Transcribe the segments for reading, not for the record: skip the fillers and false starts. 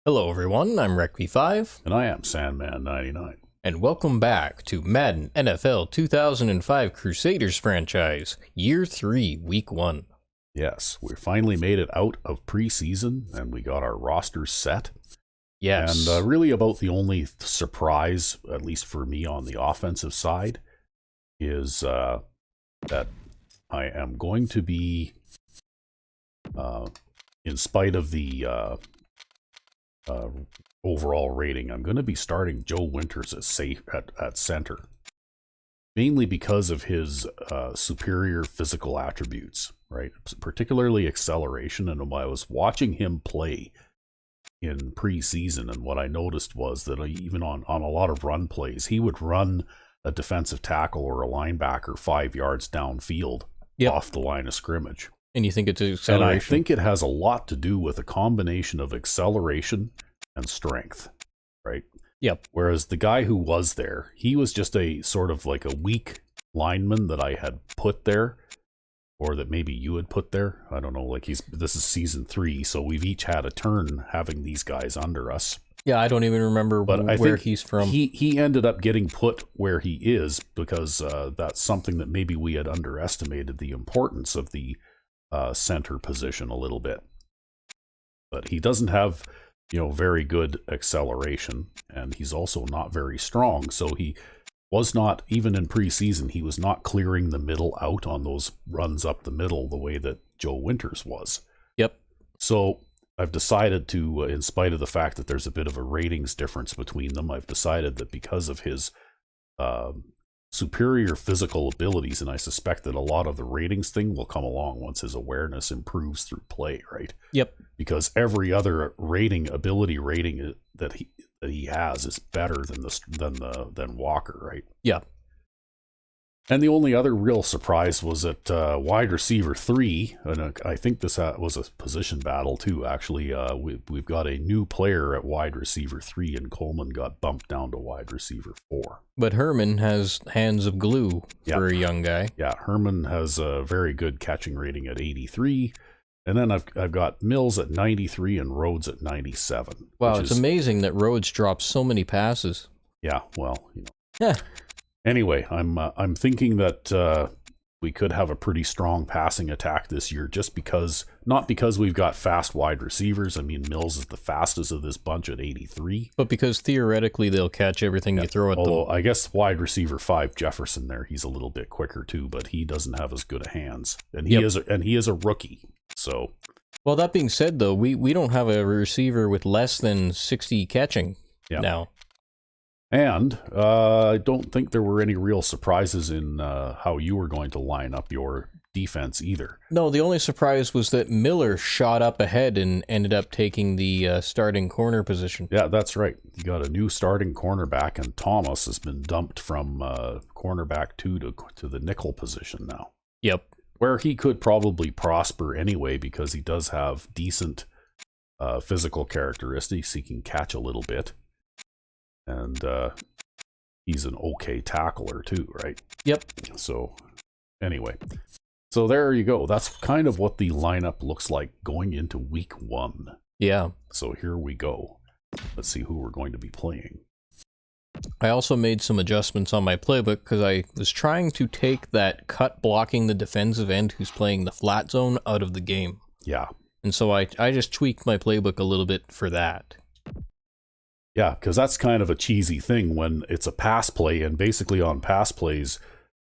Hello everyone, I'm RecV5, And I am Sandman99. and welcome back to Madden NFL 2005 Crusaders franchise, Year 3, Week 1. Yes, we finally made it out of preseason, and we got our rosters set. Yes. And really about the only surprise, at least for me on the offensive side, is that I am going to be, in spite of the overall rating, I'm going to be starting Joe Winters at center, mainly because of his superior physical attributes, right? Particularly acceleration. And when I was watching him play in preseason, and what I noticed was that even on a lot of run plays, he would run a defensive tackle or a linebacker 5 yards downfield off the line of scrimmage. And you think it's acceleration? And I think it has a lot to do with a combination of acceleration and strength, right? Yep. Whereas the guy who was there, he was just a sort of like a weak lineman that I had put there, or that maybe you had put there. I don't know, like this is season 3, so we've each had a turn having these guys under us. Yeah, I don't even remember where he's from. He ended up getting put where he is because that's something that maybe we had underestimated the importance of the center position a little bit. But he doesn't have, very good acceleration, and he's also not very strong. So he was not, even in preseason, he was not clearing the middle out on those runs up the middle the way that Joe Winters was. Yep. So I've decided to, in spite of the fact that there's a bit of a ratings difference between them, I've decided that because of his superior physical abilities, and I suspect that a lot of the ratings thing will come along once his awareness improves through play, right? Yep. Because every other ability rating that he has is better than Walker, right? Yeah. And the only other real surprise was at wide receiver 3, and I think this was a position battle too, actually. We've got a new player at wide receiver 3, and Coleman got bumped down to wide receiver 4. But Herman has hands of glue for a young guy. Yeah, Herman has a very good catching rating at 83, and then I've got Mills at 93 and Rhodes at 97. Wow, it's amazing that Rhodes drops so many passes. Yeah, well, Yeah. Anyway, I'm thinking that we could have a pretty strong passing attack this year, not because we've got fast wide receivers. I mean, Mills is the fastest of this bunch at 83. But because theoretically they'll catch everything you throw at them. I guess wide receiver 5, Jefferson there, he's a little bit quicker too, but he doesn't have as good a hands. And he is a rookie. So, well, that being said though, we don't have a receiver with less than 60 catching now. And I don't think there were any real surprises in how you were going to line up your defense either. No, the only surprise was that Miller shot up ahead and ended up taking the starting corner position. Yeah, that's right. You got a new starting cornerback, and Thomas has been dumped from cornerback 2 to the nickel position now. Yep. Where he could probably prosper anyway, because he does have decent physical characteristics. He can catch a little bit. And he's an okay tackler too, right? Yep. So anyway, so there you go. That's kind of what the lineup looks like going into week 1. Yeah. So here we go. Let's see who we're going to be playing. I also made some adjustments on my playbook because I was trying to take that cut blocking the defensive end who's playing the flat zone out of the game. Yeah. And so I just tweaked my playbook a little bit for that. Yeah, because that's kind of a cheesy thing when it's a pass play, and basically on pass plays,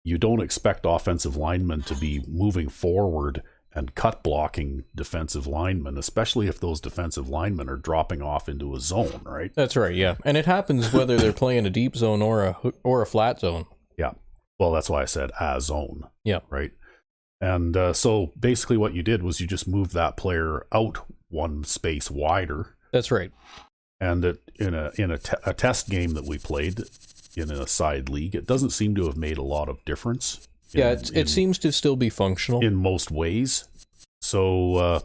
you don't expect offensive linemen to be moving forward and cut blocking defensive linemen, especially if those defensive linemen are dropping off into a zone, right? That's right, yeah. And it happens whether they're playing a deep zone or a flat zone. Yeah. Well, that's why I said a zone. Yeah. Right. And so basically what you did was you just moved that player out one space wider. That's right. And in a test game that we played in a side league, it doesn't seem to have made a lot of difference. It seems to still be functional in most ways. So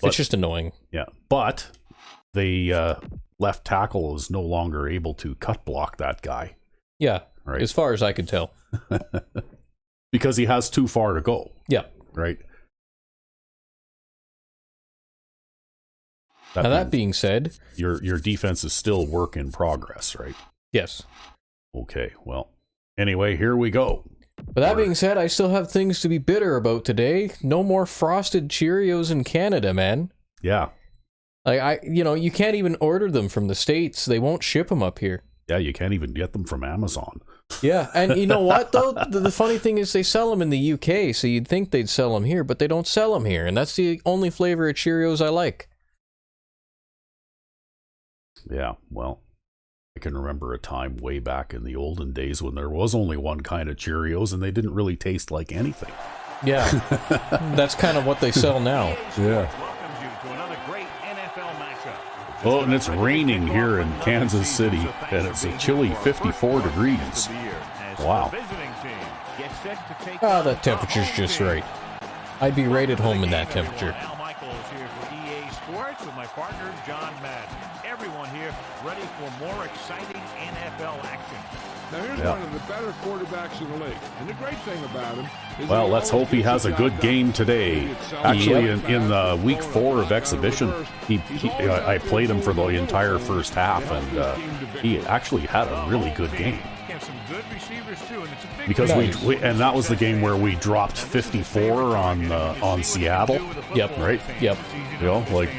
it's just annoying. Yeah, but the left tackle is no longer able to cut block that guy. Yeah, right. As far as I could tell, because he has too far to go. Yeah, right. Now that being said, your defense is still work in progress, right? yes. Okay, well, anyway, here we go. But that being said, I still have things to be bitter about today. No more frosted Cheerios in Canada, man. Yeah. Like, you can't even order them from the States. They won't ship them up here. Yeah, you can't even get them from Amazon. Yeah, and you know what, though? The funny thing is they sell them in the UK, so you'd think they'd sell them here, but they don't sell them here, and that's the only flavor of Cheerios I like. Yeah, well, I can remember a time way back in the olden days when there was only one kind of Cheerios and they didn't really taste like anything. Yeah, that's kind of what they sell now. Yeah. Oh, and it's raining here in Kansas City, and it's a chilly 54 degrees. Wow. Ah, that temperature's just right. I'd be right at home in that temperature. With my partner John Madden. Everyone here ready for more exciting NFL action. Now here's one of the better quarterbacks in the league. And the great thing about him is well, let's hope he has a good game today. Actually, in week 4 of exhibition, I played him for the entire first half, and he actually had a really good game. Because we and that was the game where we dropped 54 on Seattle. Yep. Right. Yep. You know, like.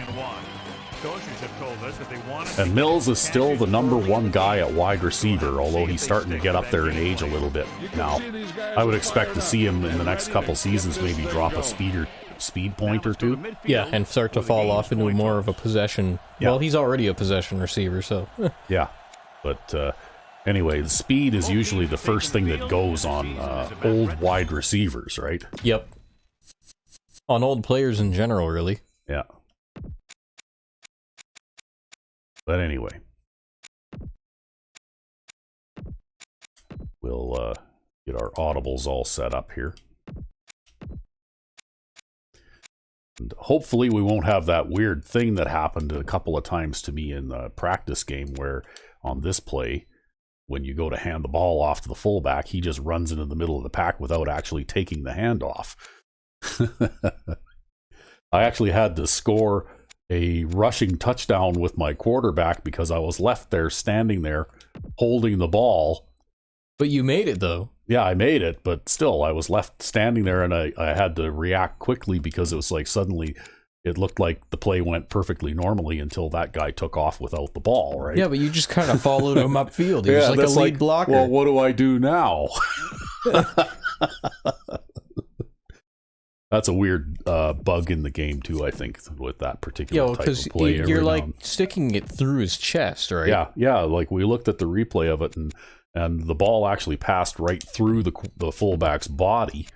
And Mills is still the #1 guy at wide receiver, although he's starting to get up there in age a little bit now. I would expect to see him in the next couple seasons maybe drop a speed point or two. Yeah, and start to fall off into more of a possession. Yeah. Well, he's already a possession receiver, so. Yeah, but anyway, the speed is usually the first thing that goes on old wide receivers, right? Yep. On old players in general, really. Yeah. But anyway, we'll get our audibles all set up here. And hopefully we won't have that weird thing that happened a couple of times to me in the practice game where on this play, when you go to hand the ball off to the fullback, he just runs into the middle of the pack without actually taking the handoff. I actually had to score a rushing touchdown with my quarterback because I was left there standing there holding the ball. But you made it, though. Yeah, I made it, but still, I was left standing there, and I had to react quickly because it was like suddenly it looked like the play went perfectly normally until that guy took off without the ball, right? Yeah, but you just kind of followed him upfield. He was like a lead blocker. Well, what do I do now? That's a weird bug in the game, too, I think, with that particular type of play. Yeah, you're like sticking it through his chest, right? Yeah, like we looked at the replay of it, and the ball actually passed right through the fullback's body.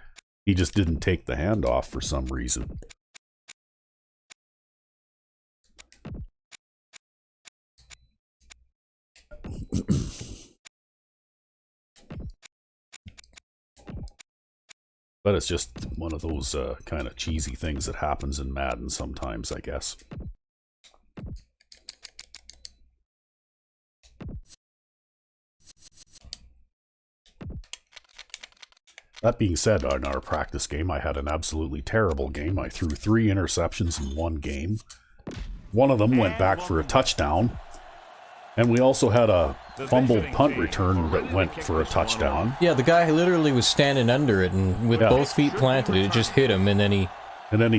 He just didn't take the handoff for some reason. But it's just one of those kind of cheesy things that happens in Madden sometimes, I guess. That being said, on our practice game, I had an absolutely terrible game. I threw 3 interceptions in one game. One of them went back for a touchdown. And we also had a fumbled punt return that went for a touchdown. Yeah, the guy literally was standing under it, and with both feet planted, it just hit him, and then he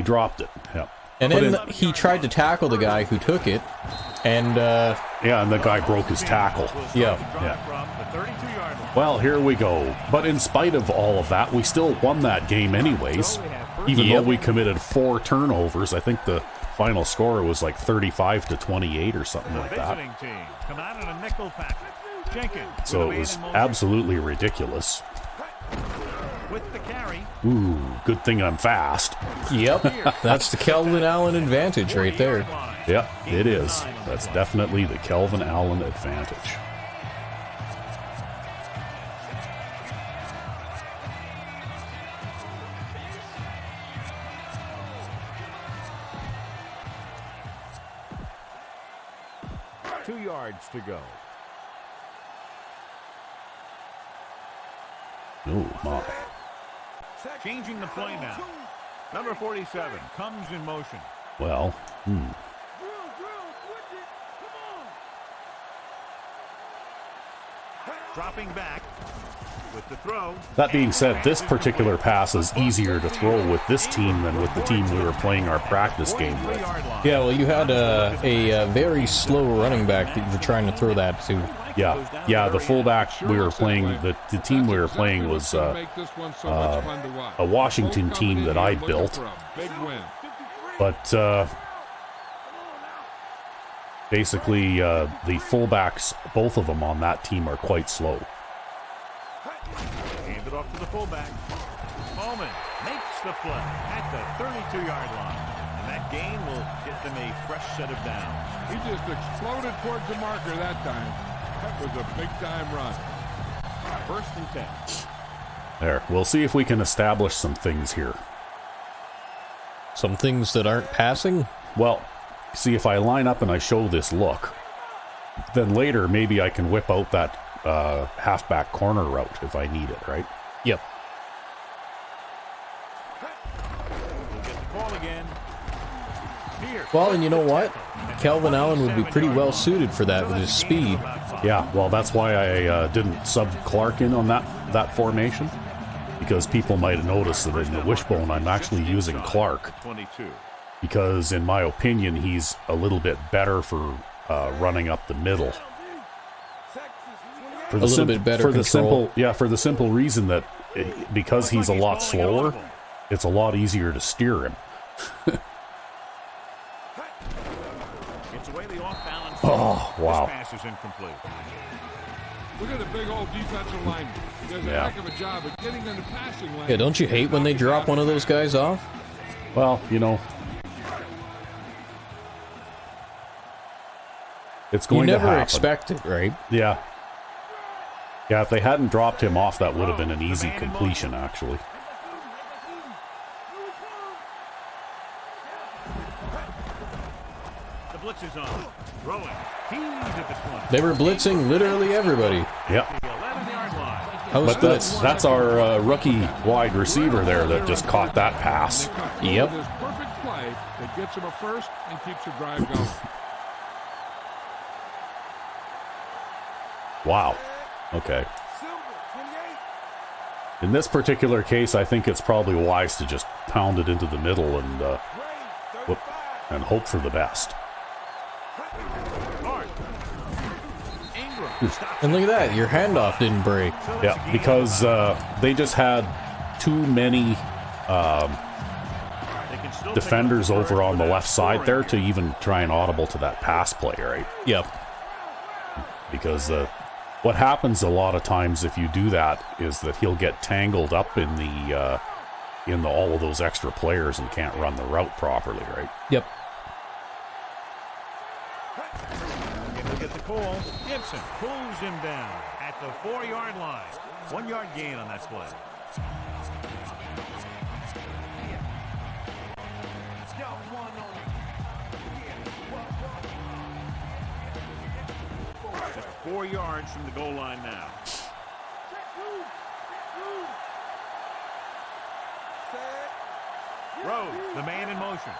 dropped it. Yeah. And then he tried to tackle the guy who took it, and and the guy broke his tackle. Yeah. Well, here we go. But in spite of all of that, we still won that game anyways. Even though we committed 4 turnovers, I think the final score was like 35-28 or something like that. So it was absolutely ridiculous. Ooh, good thing I'm fast. Yep, that's the Kelvin Allen advantage right there. Yep, it is. That's definitely the Kelvin Allen advantage. To go. Oh my. Changing the play now. Number 47 comes in motion. Well, Dropping back with the throw. That being said, this particular pass is easier to throw with this team than with the team we were playing our practice game with. Yeah, well, you had a very slow running back that you were trying to throw that to. Yeah, the fullback we were playing, the team we were playing was a Washington team that I built. But basically, the fullbacks, both of them on that team, are quite slow. Hand it off to the fullback. Bowman makes the play at the 32-yard line. And that gain will get them a fresh set of downs. He just exploded towards the marker that time. That was a big-time run. 1st and 10. There, we'll see if we can establish some things here. Some things that aren't passing? Well, see, if I line up and I show this look, then later maybe I can whip out that halfback corner route if I need it, right? Yep. We'll get the call again. Well, and you know what? Calvin Allen would be pretty well suited for that with his speed. Yeah, well, that's why I didn't sub Clark in on that formation, because people might have noticed that in the wishbone I'm actually using Clark, because in my opinion he's a little bit better for running up the middle. For the simple reason that because he's a lot slower, it's a lot easier to steer him. Oh, wow. Pass is incomplete. Look at the big old defensive lineman. He does a heck of a job of getting in the passing lane. Yeah, don't you hate when they drop one of those guys off? Well, you know, it's going to happen. You never expect it, right? Yeah. Yeah, if they hadn't dropped him off, that would have been an easy completion, actually. The blitz is on. Throwing. He's at the 20. They were blitzing literally everybody. Yep. The 11-yard line. But that's our rookie wide receiver there that just caught that pass. Yep. This perfect play that gets him a first and keeps the drive going. Wow. Okay. In this particular case, I think it's probably wise to just pound it into the middle and hope for the best. And look at that, your handoff didn't break. Yeah, because they just had too many defenders over on the left side there to even try and audible to that pass play, right? Yep. Because what happens a lot of times if you do that is that he'll get tangled up in all of those extra players and can't run the route properly, right? Yep. Look at the call. Gibson pulls him down at the 4-yard line. 1-yard gain on that play. Just 4 yards from the goal line now. Rhodes, the man in motion.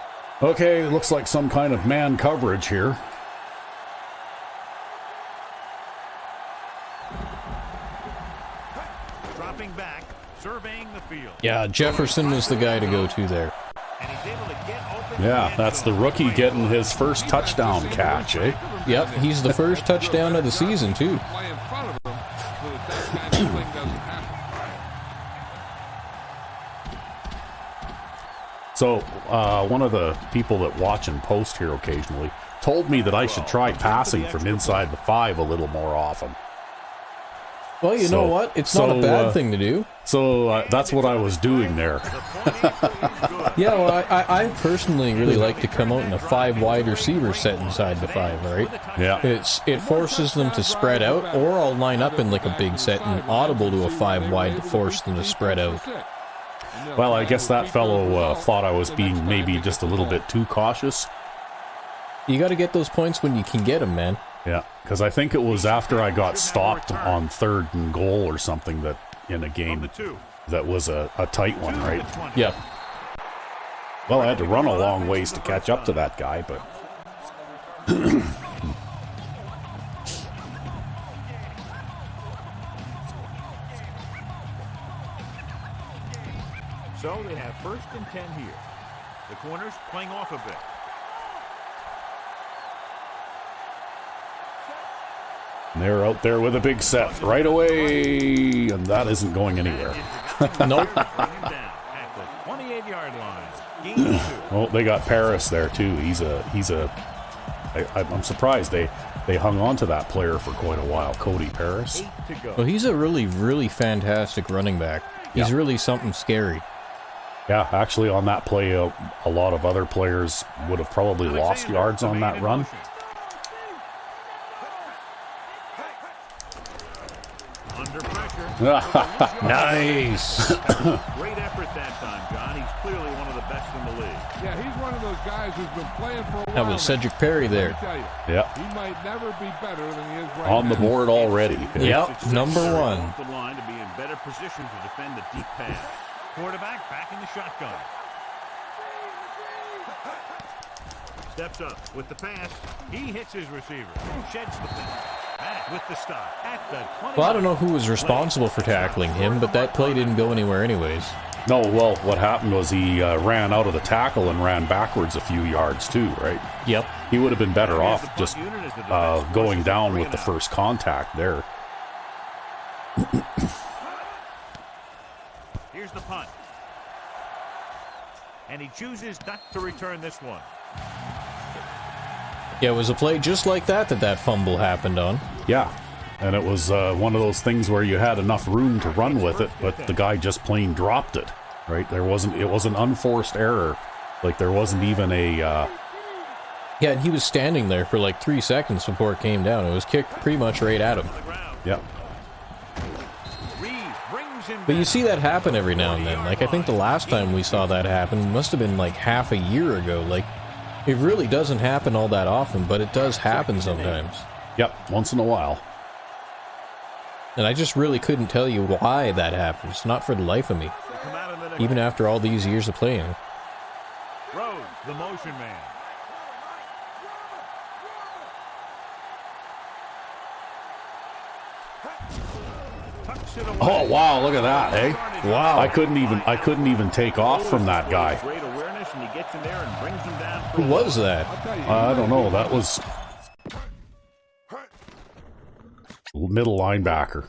Okay, looks like some kind of man coverage here. Dropping back, surveying the field. Yeah, Jefferson was the guy to go to there. And he's able to get open. Yeah, that's the rookie getting his first touchdown catch, eh? Yep, he's the first touchdown of the season, too. Play in front of him so that kind of thing doesn't happen. So, one of the people that watch and post here occasionally told me that I should try passing from inside the 5 a little more often. Well, you know what? It's not a bad thing to do. So that's what I was doing there. Yeah, well, I personally really like to come out in a 5 wide receiver set inside the 5, right? Yeah. It forces them to spread out, or I'll line up in like a big set and audible to a 5 wide to force them to spread out. Well, I guess that fellow thought I was being maybe just a little bit too cautious. You got to get those points when you can get them, man. Yeah, because I think it was after I got stopped on 3rd and goal or something that in a game that was a tight one, right? Yeah. Well, I had to run a long ways to catch up to that guy, but... So they have 1st and 10 here. The corners playing off a bit. And they're out there with a big set right away, and that isn't going anywhere. Nope. At the 28-yard line. Gain 2. Oh, they got Paris there too. I'm surprised they hung on to that player for quite a while, Cody Paris. 8 to go. Well, he's a really, really fantastic running back. He's really something scary. Yeah, actually on that play, a lot of other players would have probably lost yards on that run. Under pressure. Nice. Great effort that time, John. He's clearly one of the best in the league. Yeah, he's one of those guys who's been playing for a while. That was Cedric Perry there. Let me tell you, Yeah, he might never be better than he is right on the now. board already. Yep, number one. Off the line to be in better position to defend the deep pass. Quarterback back in the shotgun. Steps up with the pass. He hits his receiver. Sheds the pass. Back with the stop at the 20. Well, I don't know who was responsible for tackling him, but that play didn't go anywhere anyways. No, well, what happened was he ran out of the tackle and ran backwards a few yards too, right? Yep. He would have been better off just going down with the first contact there. Here's the punt. And he chooses not to return this one. Yeah, it was a play just like that fumble happened on. Yeah, and it was one of those things where you had enough room to run with it, but the guy just plain dropped it, right? It was an unforced error. Like, there wasn't even a... Yeah, and he was standing there for like 3 seconds before it came down. It was kicked pretty much right at him. Yeah. But you see that happen every now and then. Like, I think the last time we saw that happen must have been like half a year ago. Like, it really doesn't happen all that often, but it does happen sometimes. Yep, once in a while. And I just really couldn't tell you why that happens. Not for the life of me. Even after all these years of playing. Rhodes, the motion man. Oh wow, look at that, eh? Wow. I couldn't even take off from that guy. Great awareness, and he gets in there and brings him down. Who was that? I don't know. That was middle linebacker.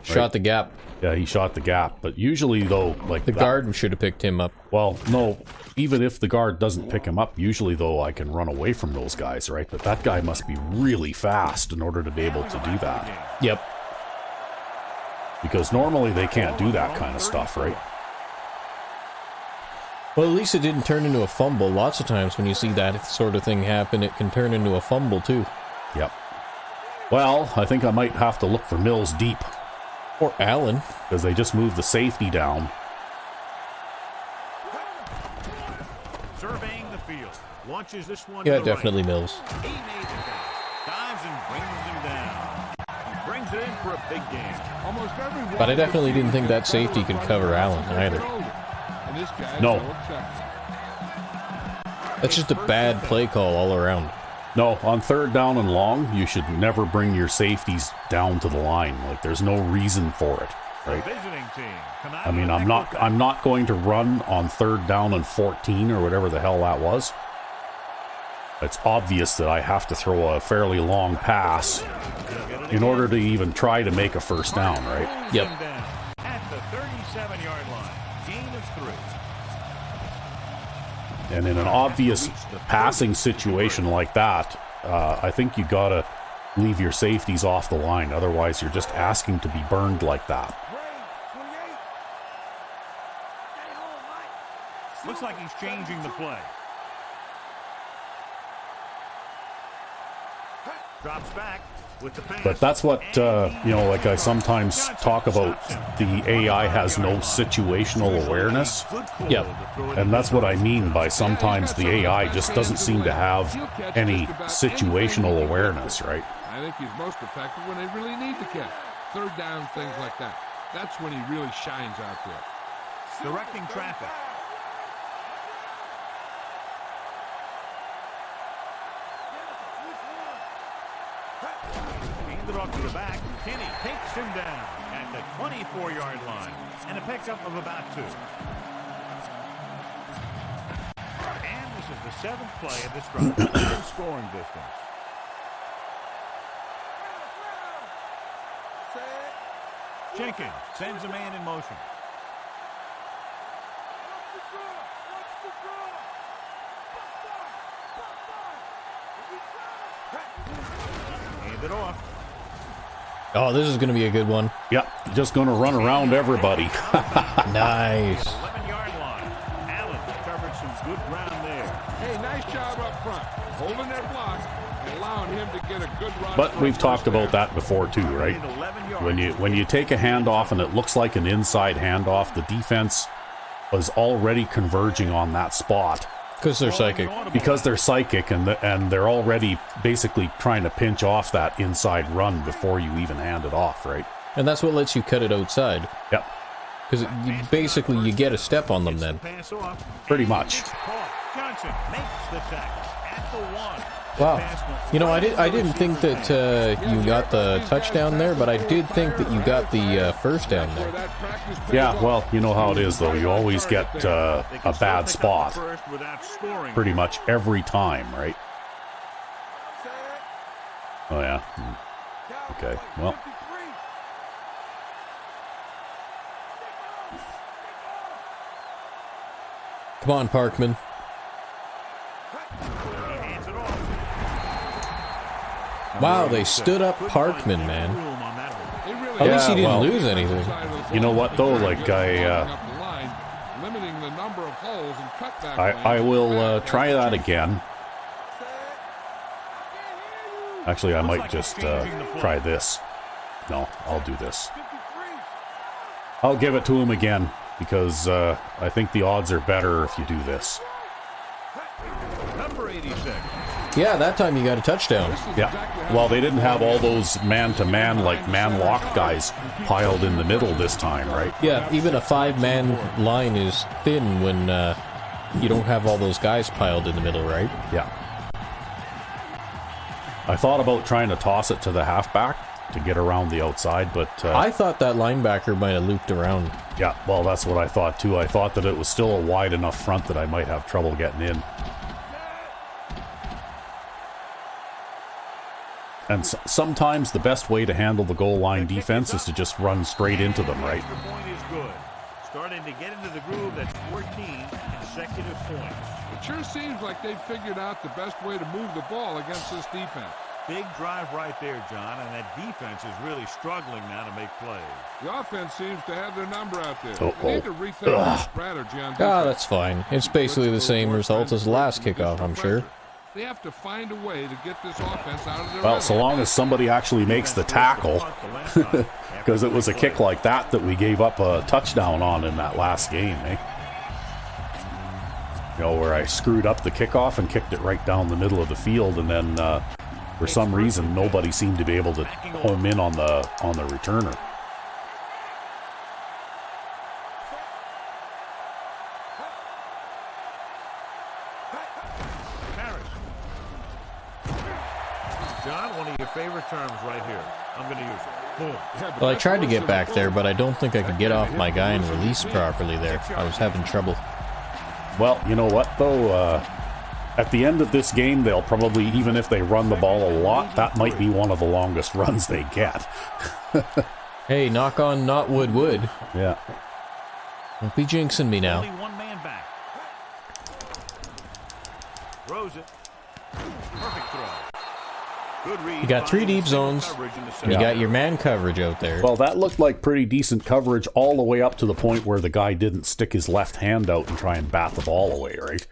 Shot the gap. Yeah, he shot the gap. But usually, though, like The guard should have picked him up. Well, no. Even if the guard doesn't pick him up, usually, though, I can run away from those guys, right? But that guy must be really fast in order to be able to do that. Yep. Because normally they can't do that kind of stuff, right? Well, at least it didn't turn into a fumble. Lots of times when you see that sort of thing happen, it can turn into a fumble, too. Yep. Well, I think I might have to look for Mills deep. Or Allen. Because they just moved the safety down. Surveying the field. Launches this one. Yeah, to the definitely right. Mills. He made the catch. Dives and brings him down. He brings it in for a big game. Almost every But I definitely didn't think that safety could cover Allen either. And this guy's No. That's just a bad play call all around. No, on third down and long, you should never bring your safeties down to the line. Like, there's no reason for it, right? Visiting team. Come out I mean, of the I'm not going to run on third down and 14 or whatever the hell that was. It's obvious that I have to throw a fairly long pass in order to even try to make a first down, right? Yep. At the 37-yard line. Gain of 3. And in an obvious passing situation like that, I think you gotta leave your safeties off the line. Otherwise, you're just asking to be burned like that. Looks like he's changing the play. Drops back with the pass. But that's what, like I sometimes talk about, the AI has no situational awareness. Yep. And that's what I mean by sometimes the AI just doesn't seem to have any situational awareness, right? I think he's most effective when they really need the catch. Third down, things like that. That's when he really shines out there. Directing traffic. Handed off to the back. Kenny takes him down at the 24-yard line. And a pickup of about 2. The seventh play of this drive in scoring distance. Jenkins sends a man in motion. Hand it off. Oh, this is going to be a good one. Yep, just going to run around everybody. Nice. 11-yard line. Allen covered some good ground there. Hey, nice job up front, holding their block and allowing him to get a good run. But we've talked about that before too, right? When you take a handoff and it looks like an inside handoff, the defense was already converging on that spot Because they're psychic. because they're psychic and they're already basically trying to pinch off that inside run before you even hand it off, right? And that's what lets you cut it outside. Yep, Because basically you get a step on them then. Pass off. pretty much. Johnson makes the tackle at the 1. Wow. You know, I didn't think that you got the touchdown there, but I did think that you got the first down there. Yeah, well, you know how it is, though. You always get a bad spot pretty much every time, right? Oh, yeah. Okay, well. Come on, Parkman. Wow, they stood up Parkman, man. At least he didn't lose anything. You know what, though? Like, I will try that again. Actually, I might just try this. No, I'll do this. I'll give it to him again, because I think the odds are better if you do this. Number 86. Yeah, that time you got a touchdown. Yeah. Well, they didn't have all those man-to-man, like man-lock guys piled in the middle this time, right? Yeah, even a 5-man line is thin when you don't have all those guys piled in the middle, right? Yeah. I thought about trying to toss it to the halfback to get around the outside, but... I thought that linebacker might have looped around. Yeah, well, that's what I thought, too. I thought that it was still a wide enough front that I might have trouble getting in. And sometimes the best way to handle the goal line defense is to just run straight into them, right? The point is good. Starting to get into the groove. That's 14 consecutive points. It sure seems like they've figured out the best way to move the ball against this defense. Big drive right there, John, and that defense is really struggling now to make plays. The offense seems to have their number out there. Uh-oh. They need to rethink their strategy on defense. Ah, that's fine. It's basically the same result as the last kickoff, I'm sure. They have to find a way to get this offense out of their Well, so long as somebody actually makes the tackle, because it was a kick like that we gave up a touchdown on in that last game, eh? You know, where I screwed up the kickoff and kicked it right down the middle of the field, and then for some reason nobody seemed to be able to home in on the returner. John, one of your favorite terms right here. I'm going to use it. Boom. Well, I tried to get back there, but I don't think I could get off my guy and release properly there. I was having trouble. Well, you know what, though? At the end of this game, they'll probably, even if they run the ball a lot, that might be one of the longest runs they get. Hey, knock on not wood. Yeah. Don't be jinxing me now. Only one man back. Throws it. Perfect throw. Good read. You got 3 deep zones. And you got your man coverage out there. Well, that looked like pretty decent coverage all the way up to the point where the guy didn't stick his left hand out and try and bat the ball away, right?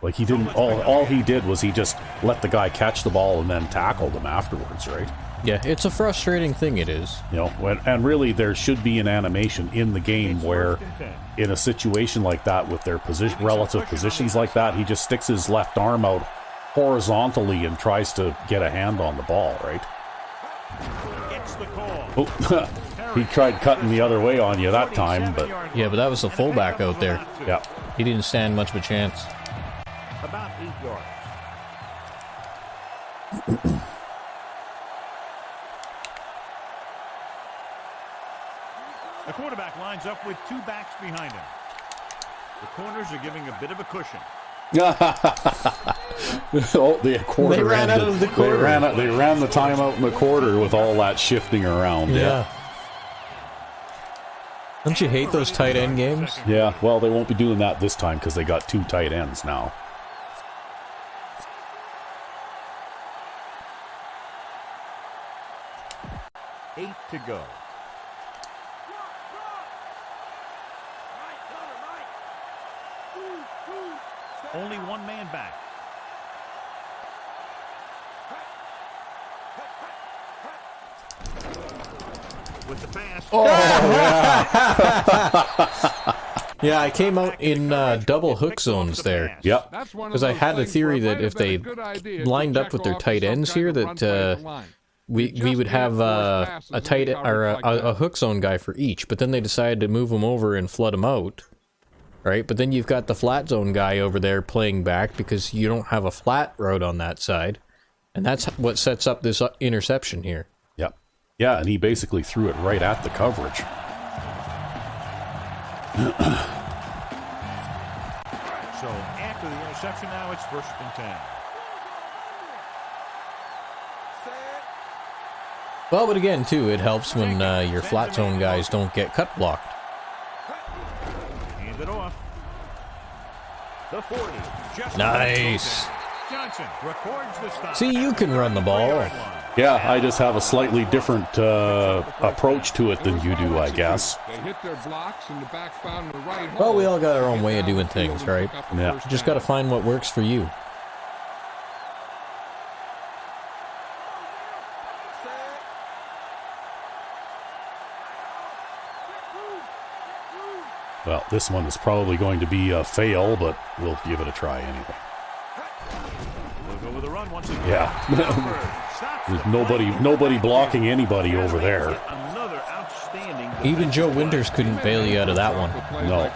Like he didn't, all he did was he just let the guy catch the ball and then tackled him afterwards, right? Yeah, it's a frustrating thing, it is. You know, and really there should be an animation in the game where in a situation like that with their relative positions like that, he just sticks his left arm out horizontally and tries to get a hand on the ball, right? Gets the call. Oh, he tried cutting the other way on you that time, but... Yeah, but that was the fullback out there. Yeah. He didn't stand much of a chance. About 8 yards. The quarterback lines up with 2 backs behind him. The corners are giving a bit of a cushion. Oh, the quarter They ran out ended. of the quarter. They ran the timeout in the quarter with all that shifting around. Yeah. Don't you hate those tight end games? Yeah, well, they won't be doing that this time because they got 2 tight ends now. Eight to go. Only one man back. With the pass. Oh, yeah. Yeah, I came out in double hook zones there. Yep. Because I had a theory that if they lined up with their tight ends here, that we would have a tight or a hook zone guy for each. But then they decided to move them over and flood them out, right? But then you've got the flat zone guy over there playing back because you don't have a flat route on that side, and that's what sets up this interception here. Yep. Yeah, and he basically threw it right at the coverage. So after the interception, now it's 1st and 10. Well, but again, too, it helps when your flat zone guys don't get cut blocked. Hand it off. The 40. Just Nice. Johnson records the stop. See, you can run the ball. Yeah, I just have a slightly different approach to it than you do, I guess. They hit their blocks and the back found the right hole. Well, we all got our own way of doing things, right? Yeah. Just got to find what works for you. Well, this one is probably going to be a fail, but we'll give it a try anyway. We'll go with a run once again. Yeah. There's nobody blocking anybody over there. Another outstanding. Even Joe Winters couldn't bail you out of that one. No.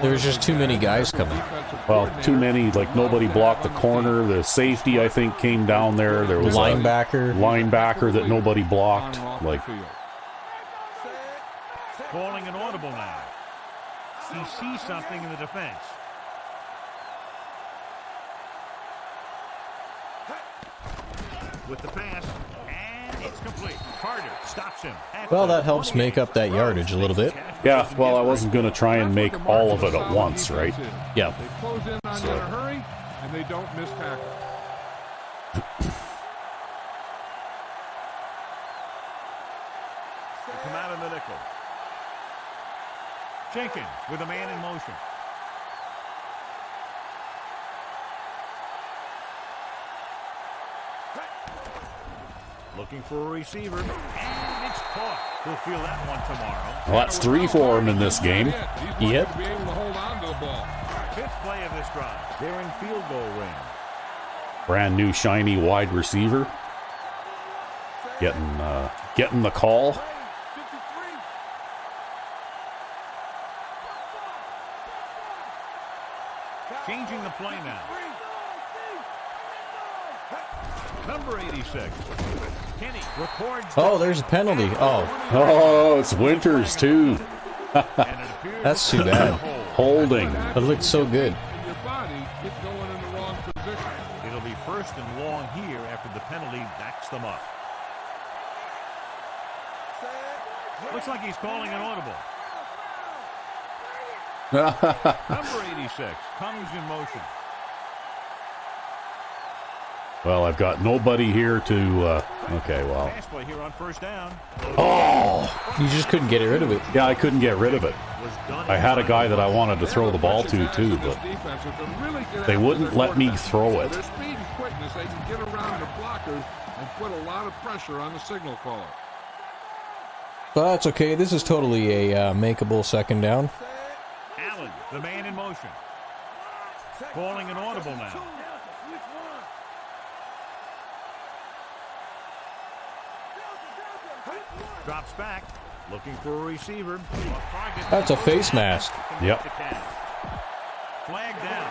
There was just too many guys coming. Well, too many, like nobody blocked the corner. The safety, I think, came down there. There was Linebacker. a linebacker that nobody blocked. Like, Calling an audible now. He sees something in the defense. With the pass, and it's complete. Carter stops him. Well, that helps make up that yardage a little bit. yeah, well, I wasn't going to try and make all of it at once, right? Yeah. They close in on you in a hurry, and they don't miss tackle. They come out in the nickel. Jenkins with a man in motion. Looking for a receiver, and it's caught. He'll feel that one tomorrow. Well, that's 3 for him in this game. Yep. To be able to hold on to the ball. 5th play of this drive. They're in field goal range. Brand new shiny wide receiver. Getting the call. Changing the play now. Number 86. Kenny records. Oh, there's a penalty. Oh, Oh, it's Winters, too. And it appears that's too bad. Holding. It looked so good. Your body is going in the wrong position. It'll be 1st and long here after the penalty backs them up. Looks like he's calling an audible. Number 86 comes in motion. Well, I've got nobody here to, okay, well. Pass play here on 1st down. Oh! You just couldn't get rid of it. Yeah, I couldn't get rid of it. Was done. I had a guy that I wanted to throw the ball to, too, but they wouldn't let me throw it. Their speed and quickness, they can get around the blockers and put a lot of pressure on the signal caller. But that's okay. This is totally a makeable 2nd down. Allen, the man in motion. Calling an audible now. Drops back, looking for a receiver. That's a face mask. Yep. Flag down.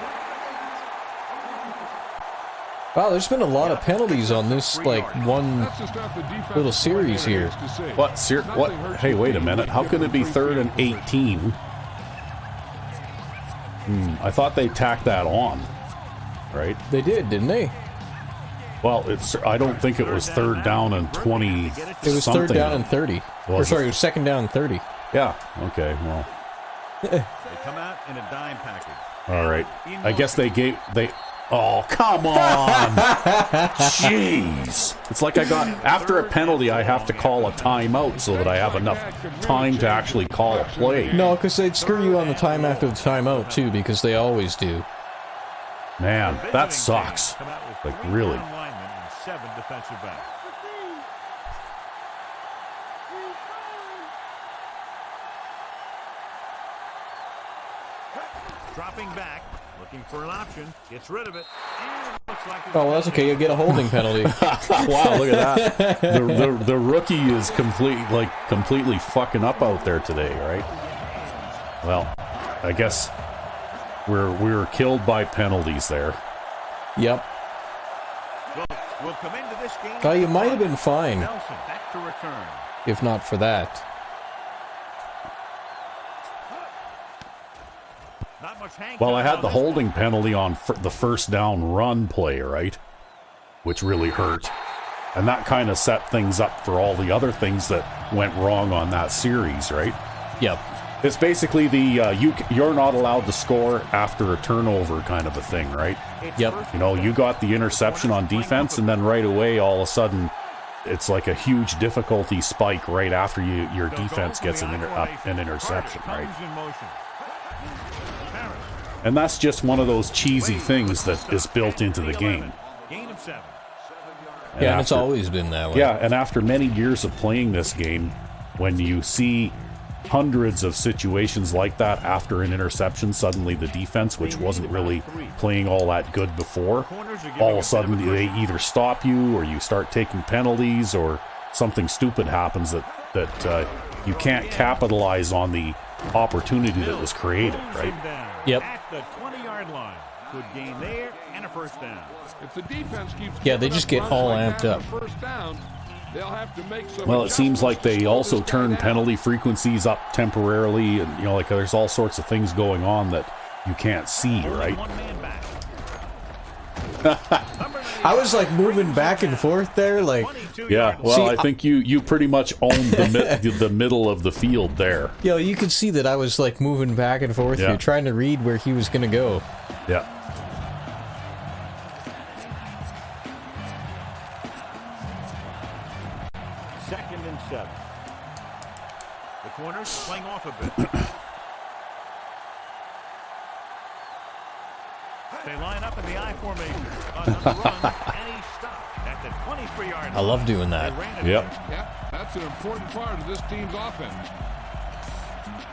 Wow, there's been a lot of penalties on this, like, one That's the stuff the defensive little series here. coordinator needs to see. What? Hey, wait a minute. How can it be 3rd and 18? I thought they tacked that on, right? They did, didn't they? Well, I don't think it was third down and 20. It was third down and 30. Or sorry, it was second down and 30. Yeah. Okay. Well. They come out in a dime package. All right. I guess they. Oh, come on! Jeez! It's like after a penalty, I have to call a timeout so that I have enough time to actually call a play. No, because they'd screw you on the time after the timeout too, because they always do. Man, that sucks. Like, really. 7 defensive backs. Dropping back, looking for an option, gets rid of it, and looks like oh, well, that's okay. You'll get a holding penalty. Wow, look at that. The rookie is completely fucking up out there today, right? Well, I guess we were killed by penalties there. Yep. Will come into this game. Oh, you might have been fine Nelson back to return. if not for that. Not much Well, I had the holding penalty on the first down run play, right? Which really hurt. And that kind of set things up for all the other things that went wrong on that series, right? Yep. It's basically the you're not allowed to score after a turnover kind of a thing, right? Yep. You know, you got the interception on defense, and then right away, all of a sudden, it's like a huge difficulty spike right after your defense gets an interception, right? And that's just one of those cheesy things that is built into the game. And it's always been that way. Yeah, and after many years of playing this game, when you see hundreds of situations like that after an interception, suddenly the defense, which wasn't really playing all that good before, all of a sudden they either stop you or you start taking penalties or something stupid happens that you can't capitalize on the opportunity that was created, right? Yep. At the 20-yard line. Good gain there and a first down. If the defense keeps they just get all amped up. First down, they'll have to make some. Well, it seems like they also turn penalty frequencies up temporarily, and like there's all sorts of things going on that you can't see, right? I was like moving back and forth there, like. Yeah, well, See, I think you pretty much owned the middle of the field there. You could see that I was like moving back and forth here, trying to read where he was going to go. Yeah. Second and 7. The corners playing off a bit. They line up in the I formation on the run, and he stopped at the 23-yard line. I love doing that. Yep. Yeah, that's an important part of this team's offense.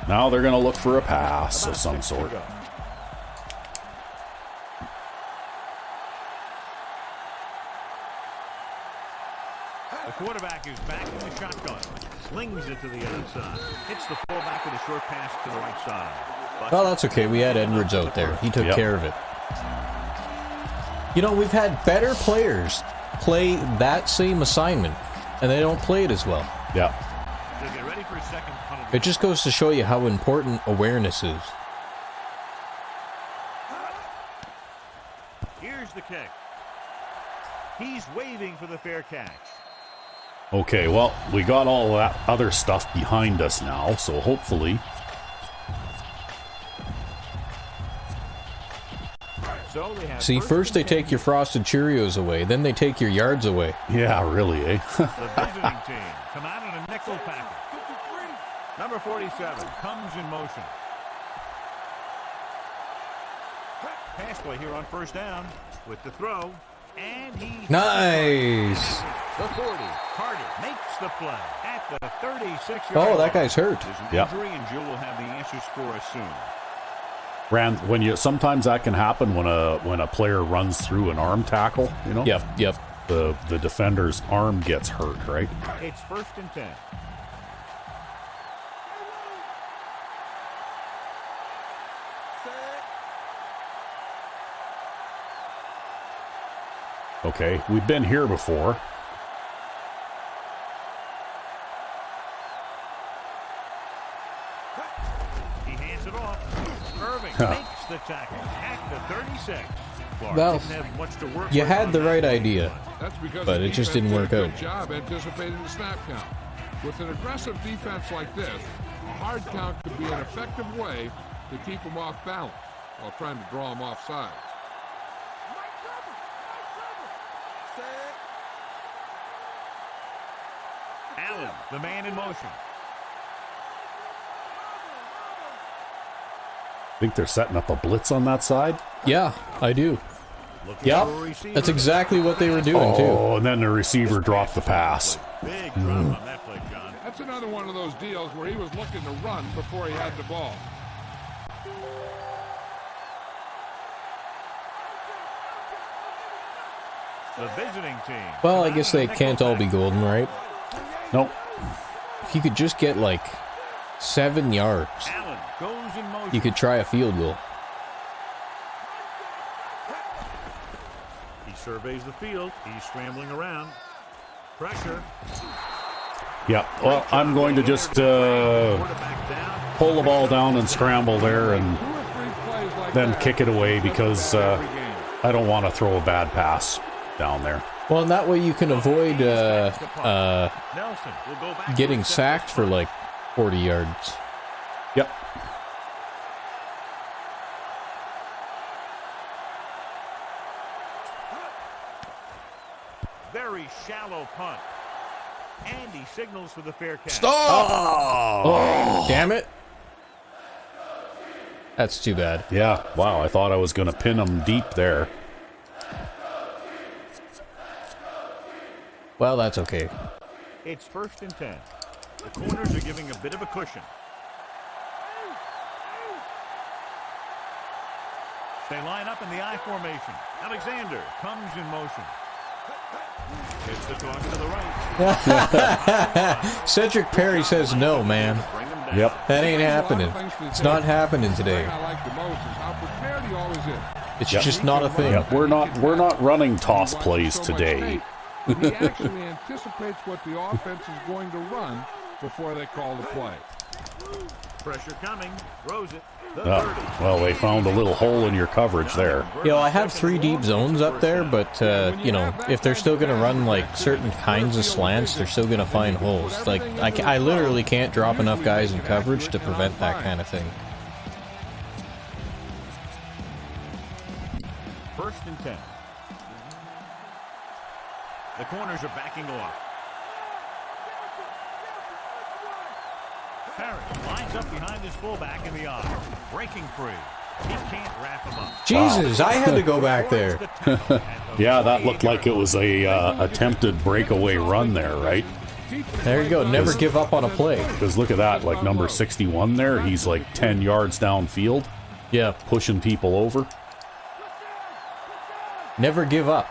Now they're going to look for a pass of some sort. The quarterback is back in the shotgun. Slings it to the outside. Hits the fullback with a short pass to the right side. Well, that's okay. We had Edwards out there. He took care of it. We've had better players play that same assignment, and they don't play it as well. Yeah. They'll get ready for a second punt. It just goes to show you how important awareness is. Here's the kick. He's waving for the fair catch. Okay, well, we got all that other stuff behind us now, so hopefully. So they have See, first they take your frosted Cheerios away, then they take your yards away. Yeah, really, eh? the visiting team come out in a nickel package. Number 47 comes in motion. Pass play here on first down with the throw, and he... Nice! The 40, Carter makes the play at the 36-yard Oh, that line. guy's hurt. There's an Yep. injury, and Jill will have the answers for us soon. Sometimes that can happen when a player runs through an arm tackle, Yep. The defender's arm gets hurt, right? It's first and 10. Okay, we've been here before. He hands it off. Irving makes the tackle at the 36. Clark Well, didn't have much to work you with had on the that right one. idea, That's because but the it just defense didn't work did a out. good job anticipating the snap count. With an aggressive defense like this, a hard count could be an effective way to keep them off balance while trying to draw them off sides. Allen, the man in motion. Think they're setting up a blitz on that side? Yeah, I do. Looking Yep, for a receiver. that's exactly what they were doing, too. Oh, and then the receiver dropped the pass. Big drop on that play, John. That's another one of those deals where he was looking to run before he had the ball. The visiting team. Well, I guess they can't all be golden, right? Nope. If you could just get, like, 7 yards, Allen goes in motion. you could try a field goal. He surveys the field. He's scrambling around. Pressure. Yeah, well, I'm going to just Quarterback down. pull the ball down and scramble there and 2 or 3 plays like then that. kick it away because Every game. I don't want to throw a bad pass down there. Well, and that way you can avoid Nelson will go back getting to the sacked for, like, 40 yards. Yep. very shallow punt. And he signals for the fair catch. Oh, damn it. That's too bad. Yeah, wow, I thought I was going to pin him deep there. Well, that's okay. It's 1st and 10. The corners are giving a bit of a cushion. They line up in the I formation. Alexander comes in motion. It's the toss to the right. Cedric Perry says no, man. Bring him down. Yep. That ain't happening. It's not happening The today. thing I like the most is how prepared he always is. It's Yep. just not a thing. Yep, we're not running toss He plays watches so much today. tape, He actually anticipates what the offense is going to run before they call the play. Pressure coming. Throws it. The 30. Well, they found a little hole in your coverage there. You know, I have 3 deep zones up there, but, you know, if they're still going to run, like, certain kinds of slants, they're still going to find holes. Like, I literally can't drop enough guys in coverage to prevent that kind of thing. 1st and 10. The corners are backing off. Harris lines up behind his fullback in the I. Breaking free. He can't wrap him up. Jesus, I had to go back there. Yeah, that looked like it was a attempted breakaway run there, right? There you go. Never give up on a play. Because look at that, like number 61 there, he's like 10 yards downfield, Yeah, pushing people over. never give up.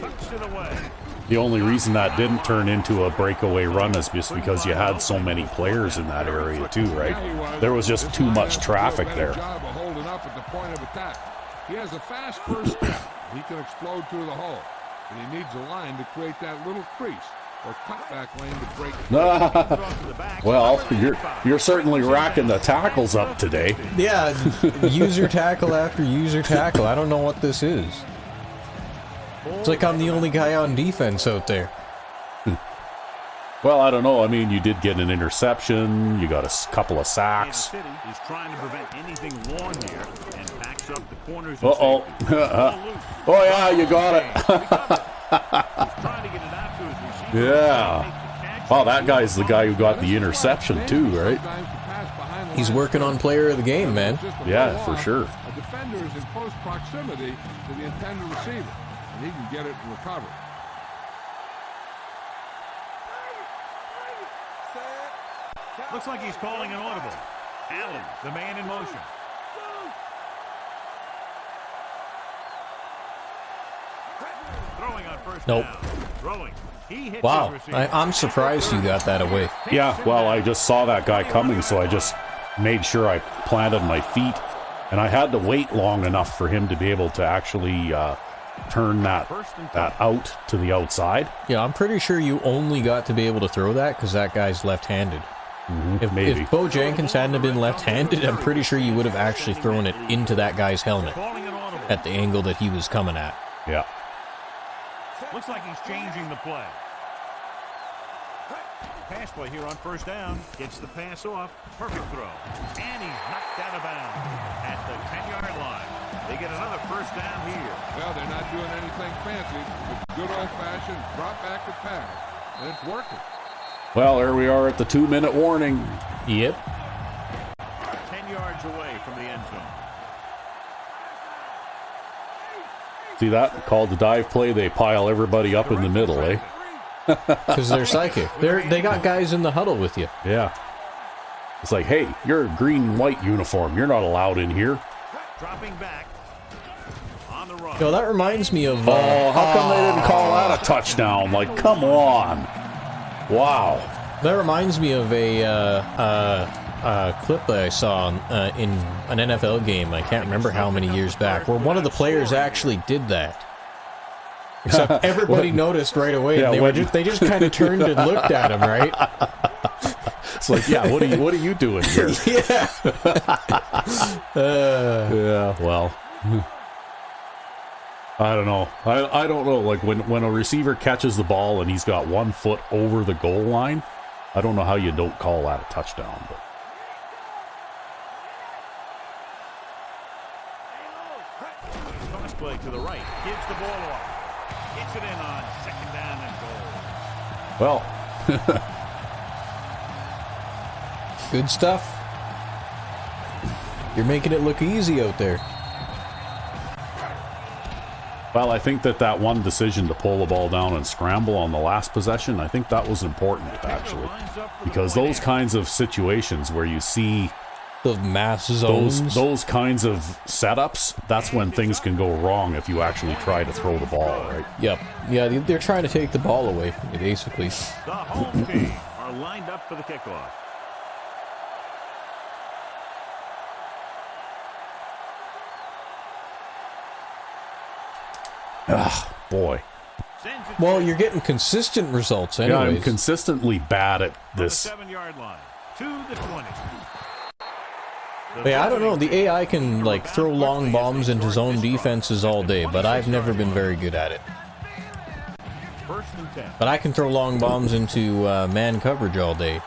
Tucks it away. The only reason that didn't turn into a breakaway run is just because you had so many players in that area too, right? There was just too much traffic there. Job of holding up at the point of attack. He has a fast first step. He can explode through the hole, and he needs a line to create that little crease or cutback lane to break. Off to the back. Well, you're certainly racking the tackles up today. Yeah, user tackle after user tackle. I don't know what this is. It's like I'm the only guy on defense out there. Well, I don't know. I mean, you did get an interception. You got a couple of Kansas sacks. City is trying to prevent anything long here and backs up the corners. Uh-oh. Oh, yeah, you got it. Trying to get it out to his receiver. Yeah. Oh, that guy's the guy who got the interception too, right? He's working on player of the game, man. Yeah, for sure. A defender is in close proximity to the intended receiver, and he can get it and recover. Looks like he's calling an audible. Allen, the man in motion. Throwing on first Nope. down. Throwing. He hits Wow, his receiver. I'm surprised you got that away. Yeah, well, I just saw that guy coming, so I just made sure I planted my feet. And I had to wait long enough for him to be able to actually turn that out to the outside. Yeah, I'm pretty sure you only got to be able to throw that because that guy's left-handed. If Bo Jenkins hadn't have been left-handed, I'm pretty sure you would have actually thrown it into that guy's helmet at the angle that he was coming at. Yeah. Looks like he's changing the play. Pass play here on first down. Gets the pass off. Perfect throw. And he's knocked out of bounds at the 10-yard line. They get another first down here. Well, they're not doing anything fancy. It's good old-fashioned drop back and pass. And it's working. Well, there we are at the 2-minute warning. Yep. 10 yards away from the end zone. See that? Called the dive play. They pile everybody up in the middle, eh? Because they're psychic. They got guys in the huddle with you. Yeah. It's like, hey, you're a green and white uniform. You're not allowed in here. Dropping back on the run. Yo, that reminds me of... Oh, how come they didn't call that a touchdown? Like, come on. Wow. That reminds me of a clip that I saw in an NFL game. I can't remember how many years back, where one of the players actually did that. Except everybody noticed right away. Yeah, And they just kind of turned and looked at him, right? It's like, yeah, what are you doing here? Yeah. Yeah, well, I don't know. I don't know. Like when a receiver catches the ball and he's got 1 foot over the goal line, I don't know how you don't call that a touchdown. But Toss play to the right. Gives the ball off. Gets it in on second down and goal. well, Good stuff. You're making it look easy out there. well, I think that one decision to pull the ball down and scramble on the last possession, I think that was important actually, because those kinds of situations where you see Those mass zones. those kinds of setups, that's when things can go wrong if you actually try to throw the ball, right? Yep. Yeah, they're trying to take the ball away from you, basically. The home team are lined up for the kickoff. Ah, boy. Sends it Well, you're getting consistent results Yeah, I'm anyways. consistently bad at from the this. 7-yard line to the 20. Yeah, I don't know. The AI can, like, throw long bombs into zone defenses all day, but I've never been very good at it. First and 10. But I can throw long bombs into man coverage all day.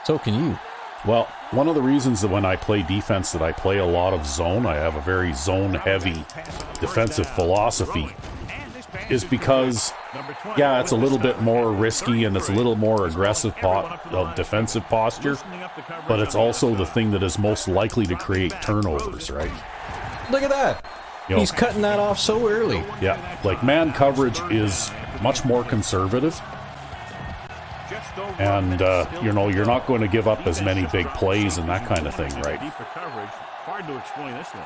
So can you. Well, one of the reasons that when I play defense that I play a lot of zone, I have a very zone-heavy defensive philosophy, is because, yeah, it's a little bit more risky and it's a little more aggressive defensive posture, but it's also the thing that is most likely to create turnovers, right? Look at that. You know, He's cutting that off so early. yeah, like man coverage is much more conservative, and you know, you're not going to give up as many big plays and that kind of thing, right? Deeper coverage. Hard to explain this one.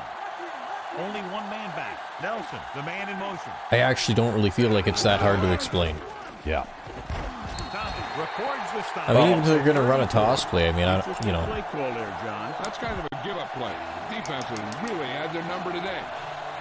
Only one man back. Nelson, the man in motion. I actually don't really feel like it's that hard to explain. Yeah. Thompson records the stop. I mean, even if they're going to run a toss play, I mean, you know. Play call there, John. That's kind of a give-up play. The defense has really had their number today.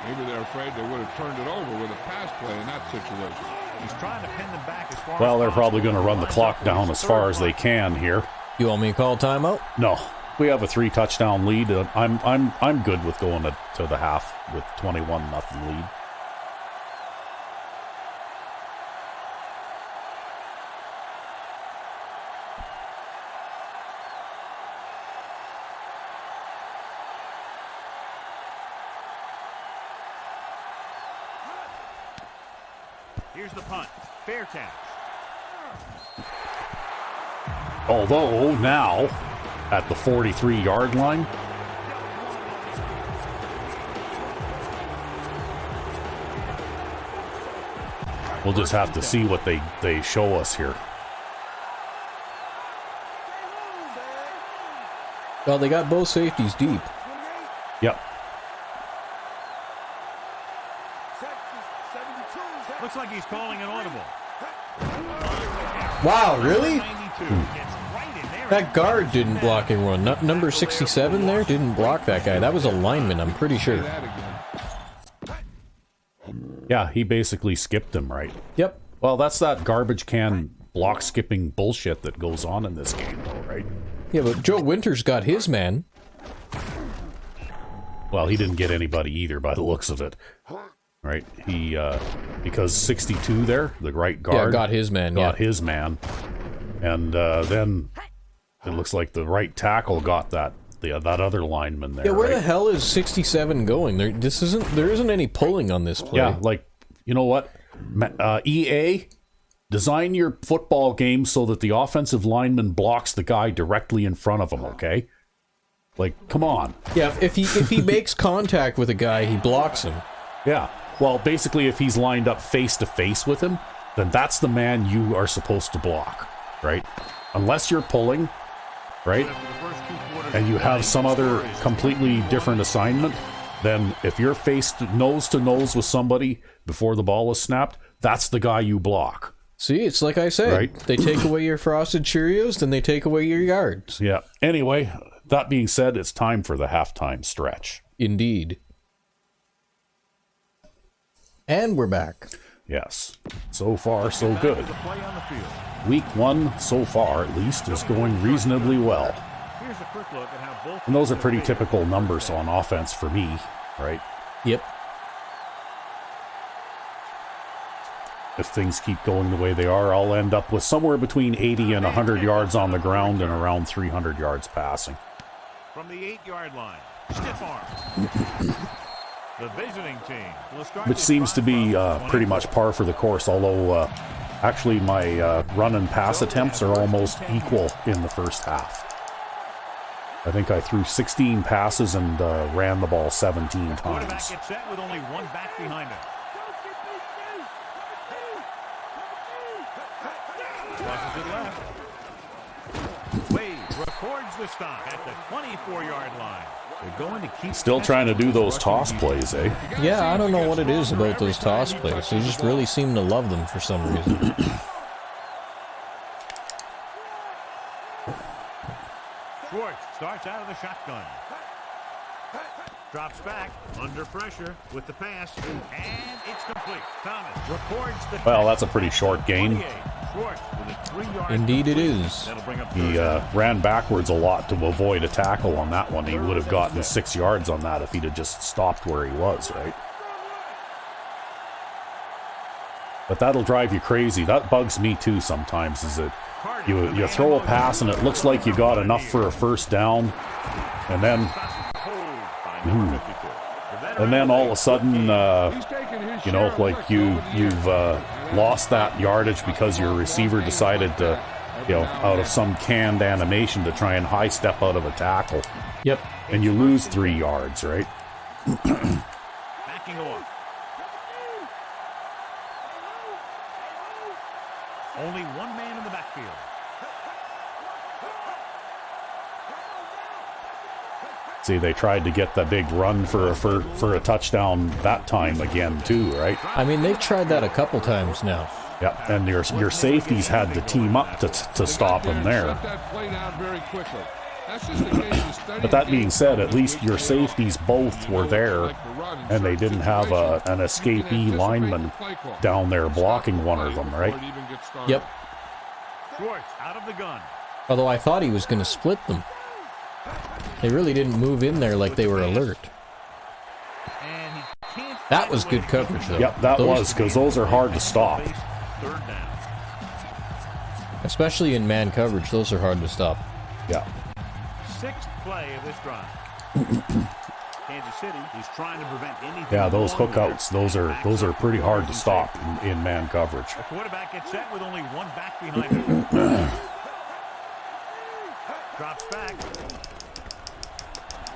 Maybe they're afraid they would have turned it over with a pass play in that situation. He's trying to pin them back as far Well, as they're probably going to run the Lines clock up down for as the far third as they play. can here. You want me to call timeout? No, we have a 3-touchdown lead. I'm good with going to the half with 21-0 lead. Here's the punt. Fair catch. Although now at the 43-yard line, we'll just have to see what they show us here. Well, they got both safeties deep. Yep. Looks like he's calling an audible. Wow, really? 92 gets right in there. That guard didn't block everyone. Number 67 there didn't block that guy. That was a lineman, I'm pretty sure. That again. Yeah, he basically skipped him, right? Yep. Well, that's that garbage can block skipping bullshit that goes on in this game, though, right? Yeah, but Joe Winters got his man. Well, he didn't get anybody either by the looks of it. Right? He, because 62 there, the right guard... Yeah, got his man, got his man. And then it looks like the right tackle got that other lineman there. Yeah, where right? the hell is 67 going? There isn't any pulling on this play. Yeah, like, you know what? EA, design your football game so that the offensive lineman blocks the guy directly in front of him, okay? Like, come on. Yeah, if he makes contact with a guy, he blocks him. Yeah. Well, basically, if he's lined up face to face with him, then that's the man you are supposed to block, right? Unless you're pulling, right? And you have some other completely different assignment, then if you're faced nose to nose with somebody before the ball is snapped, that's the guy you block. See, it's like I said. Right. They take away your frosted Cheerios, then they take away your yards. Yeah. Anyway, that being said, it's time for the halftime stretch. Indeed. And we're back. Yes. So far, so good. Week 1, so far at least, is going reasonably well. And those are pretty typical numbers on offense for me, right? Yep. If things keep going the way they are, I'll end up with somewhere between 80 and 100 yards on the ground and around 300 yards passing. From the 8-yard line, stiff arm. The visiting team will start, which seems to be pretty much par for the course, although actually my run and pass attempts are almost equal in the first half. I think I threw 16 passes and ran the ball 17 times. Quarterback gets set with only one back behind him. Crosses it left. Wade records the stop at the 24-yard line. They're going to keep still trying to do those toss plays, eh? Yeah, I don't know what it is about those toss plays. They just really seem to love them for some reason. Schwartz starts out of the shotgun. Drops back under pressure with the pass, and it's complete. Thomas records the... Well, that's a pretty short gain. Schwartz with a 3-yard... Indeed it is. He ran backwards a lot to avoid a tackle on that one. He would have gotten 6 yards on that if he'd have just stopped where he was, right? But that'll drive you crazy. That bugs me too sometimes, is that you throw a pass and it looks like you got enough for a first down, and then all of a sudden, you know, like you've lost that yardage because your receiver decided to, you know, out of some canned animation to try and high step out of a tackle. Yep. And you lose 3 yards, right? Backing off. Only one man in the backfield. See, they tried to get the big run for a touchdown that time again too, right? I mean, they've tried that a couple times now. Yep, and your safeties had to team up to stop him there. But that being said, at least your safeties both were there, and they didn't have an escapee lineman down there blocking one of them, right? Yep. Schwartz out of the gun. Although I thought he was going to split them. They really didn't move in there like they were alert. That was good coverage, though. Yep, that was, because those are hard to stop. Third down. Especially in man coverage, those are hard to stop. Yeah. 6th play of this drive. Kansas City is trying to prevent anything. Yeah, those hookouts, those are pretty hard to stop in man coverage. The quarterback gets set with only one back behind him. Drops back.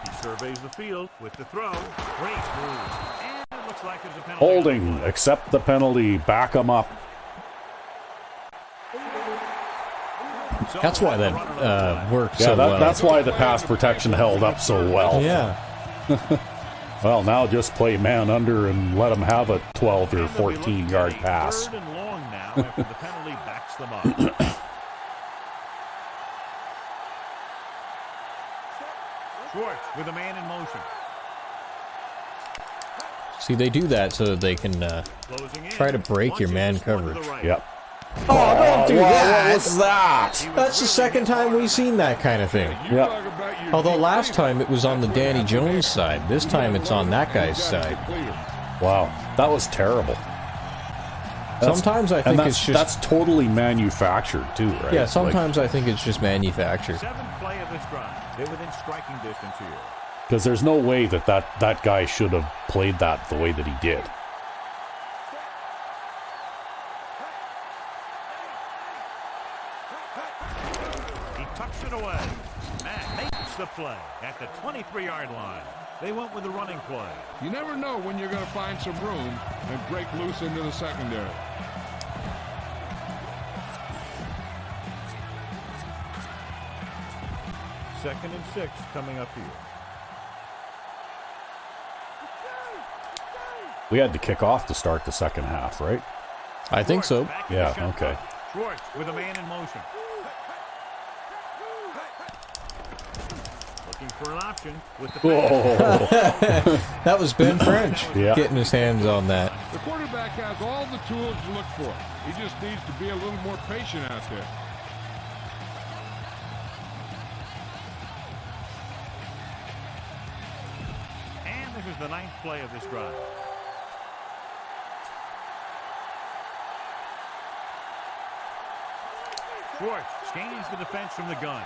He surveys the field with the throw. Great move. And it looks like there's a penalty. Holding, accept the penalty, back them up. That's why that worked so well. That's why the pass protection held up so well. Yeah. Well, now just play man under and let them have a 12 or 14 yard pass. 3rd and long now after the penalty backs them up. Schwartz with a man in motion. See, they do that so that they can try to break your man coverage. Yep. Oh, don't do that! What was that? That's the second time we've seen that kind of thing. Yeah. Although last time it was on the Danny Jones side. This time it's on that guy's side. Wow, that was terrible. Sometimes I think it's just... That's totally manufactured too, right? Yeah, sometimes I think it's just manufactured. Seventh play of this drive. They're within striking distance here. Because there's no way that guy should have played that the way that he did. He tucks it away. Matt makes the play at the 23-yard line. They went with the running play. You never know when you're going to find some room and break loose into the secondary. Second and 6 coming up here. We had to kick off to start the second half, right? I think so. Yeah, okay. Schwartz with a man in motion. Looking for an option with the pass. That was Ben French Yeah. getting his hands on that. The quarterback has all the tools to look for. He just needs to be a little more patient out there. And this is the 9th play of this drive. Schwartz scans the defense from the gun.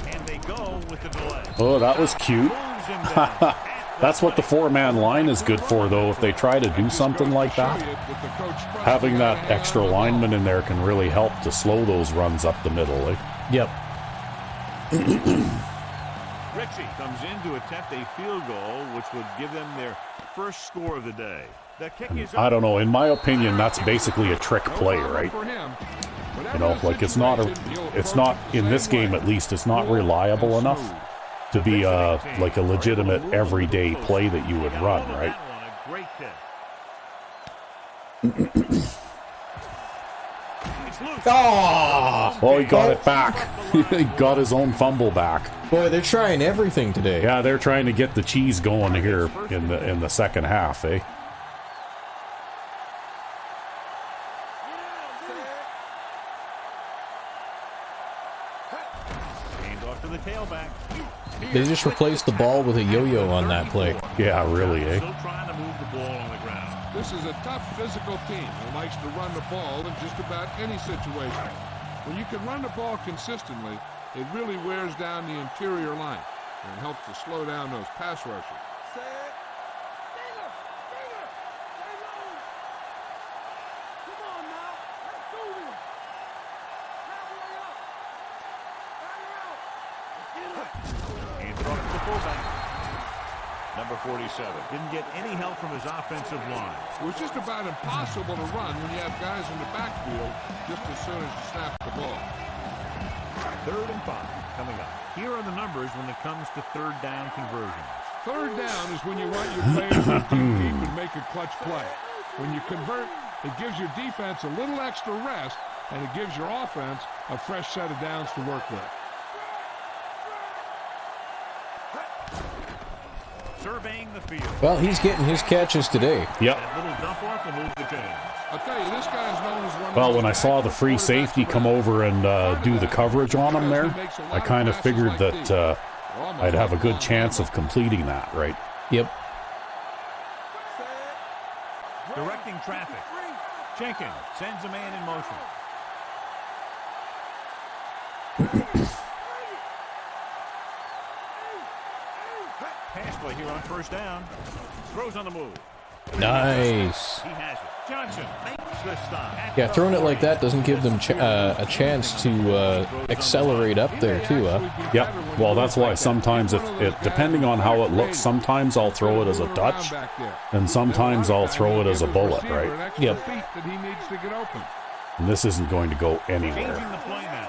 And they go with the delay. Oh, that was cute. Moves him down. That's what the four-man line is good for, though. If they try to do something like that, having that extra lineman in there can really help to slow those runs up the middle. Eh? Yep. Ritchie comes in to attempt a field goal, which would give them their first score of the day. The kick is I don't know. In my opinion, that's basically a trick play, right? You know, like it's not in this game at least. It's not reliable enough to be like a legitimate everyday play that you would run, right? Great kick. Oh, he got it back. He got his own fumble back. Boy, they're trying everything today. Yeah, they're trying to get the cheese going here in the second half, eh? They just replaced the ball with a yo-yo on that play. Yeah, really, eh? Still trying to move the ball on the ground. This is a tough physical team that likes to run the ball in just about any situation. When you can run the ball consistently, it really wears down the interior line and helps to slow down those pass rushers. Number 47 didn't get any help from his offensive line. It was just about impossible to run when you have guys in the backfield just as soon as you snap the ball. 3rd and 5 coming up. Here are the numbers when it comes to 3rd down conversions. 3rd down is when you want your players to dig deep and make a clutch play. When you convert, it gives your defense a little extra rest, and it gives your offense a fresh set of downs to work with. Surveying the field. Well, he's getting his catches today. Yep. That little dump off will move the chains. I'll tell you, this guy's known as one. Well, when I saw the free safety come over and do the coverage on him there, I kind of figured that I'd have a good chance of completing that, right? Yep. Directing traffic. Jenkins sends a man in motion. Pass play here on 1st down. Throws on the move. Nice. He has it. Johnson makes the stop. Yeah, throwing it like that doesn't give them a chance to accelerate up there, too, huh? Yep. Well, that's why sometimes, depending on how it looks, sometimes I'll throw it as a touch, and sometimes I'll throw it as a bullet, right? Yep. And this isn't going to go Changing anywhere. the play now.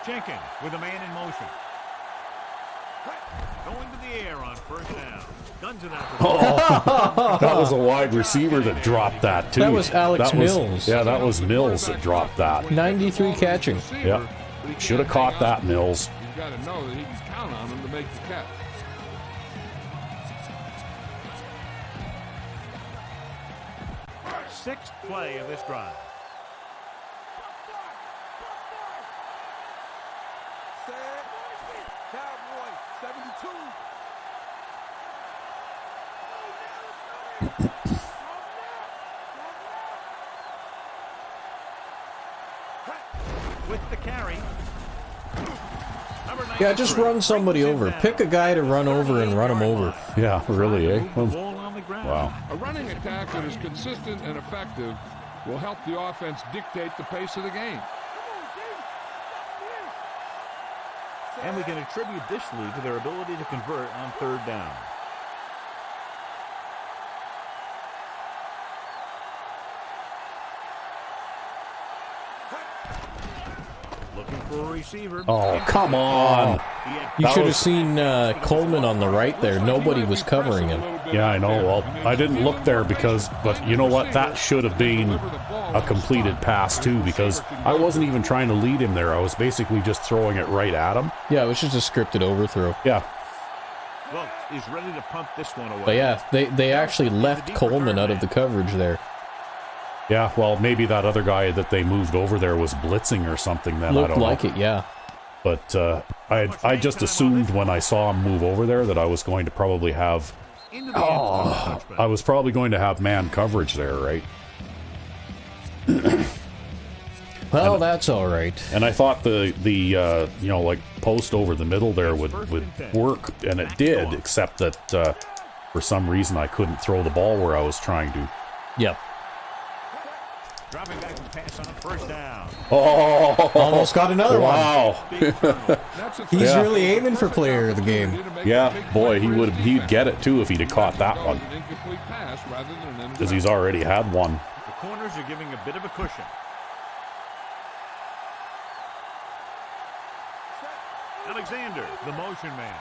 Jenkins with a man in motion. Going to the air on 1st down. Guns it out. That was a wide receiver that dropped that, too. That was Alex Mills. Yeah, that was Mills that dropped that. 93 catching. Yeah. Should have caught that, Mills. You've got to know that he can count on him to make the catch. sixth play of this drive. Cowboy, 72. With the carry. Yeah, just run somebody over. Pick a guy to run over and run him over. Yeah, really, eh? Wow. A running attack that is consistent and effective will help the offense dictate the pace of the game. And we can attribute this lead to their ability to convert on third down. Looking for a receiver. Oh, come on. You should have seen Coleman on the right there. Nobody was covering him. Yeah, I know. Well, I didn't look there but you know what? That should have been a completed pass too, because I wasn't even trying to lead him there. I was basically just throwing it right at him. Yeah, it was just a scripted overthrow. Yeah. Well, he's ready to punt this one away. But yeah, they actually left Coleman out of the coverage there. Yeah, well, maybe that other guy that they moved over there was blitzing or something then. Looked I don't like know. It, yeah. But I just assumed when I saw him move over there that I was going to probably have... I was probably going to have man coverage there, right? Well, that's all right. And I thought the you know, like post over the middle there would work, and it did, except that for some reason I couldn't throw the ball where I was trying to. Yep. Dropping back and pass on first down. Oh, almost got another one. Wow. He's Yeah. really aiming for player of the game. Yeah, boy, he'd get it too if he'd have caught that one, because he's already had one. The corners are giving a bit of a cushion. Alexander, the motion man.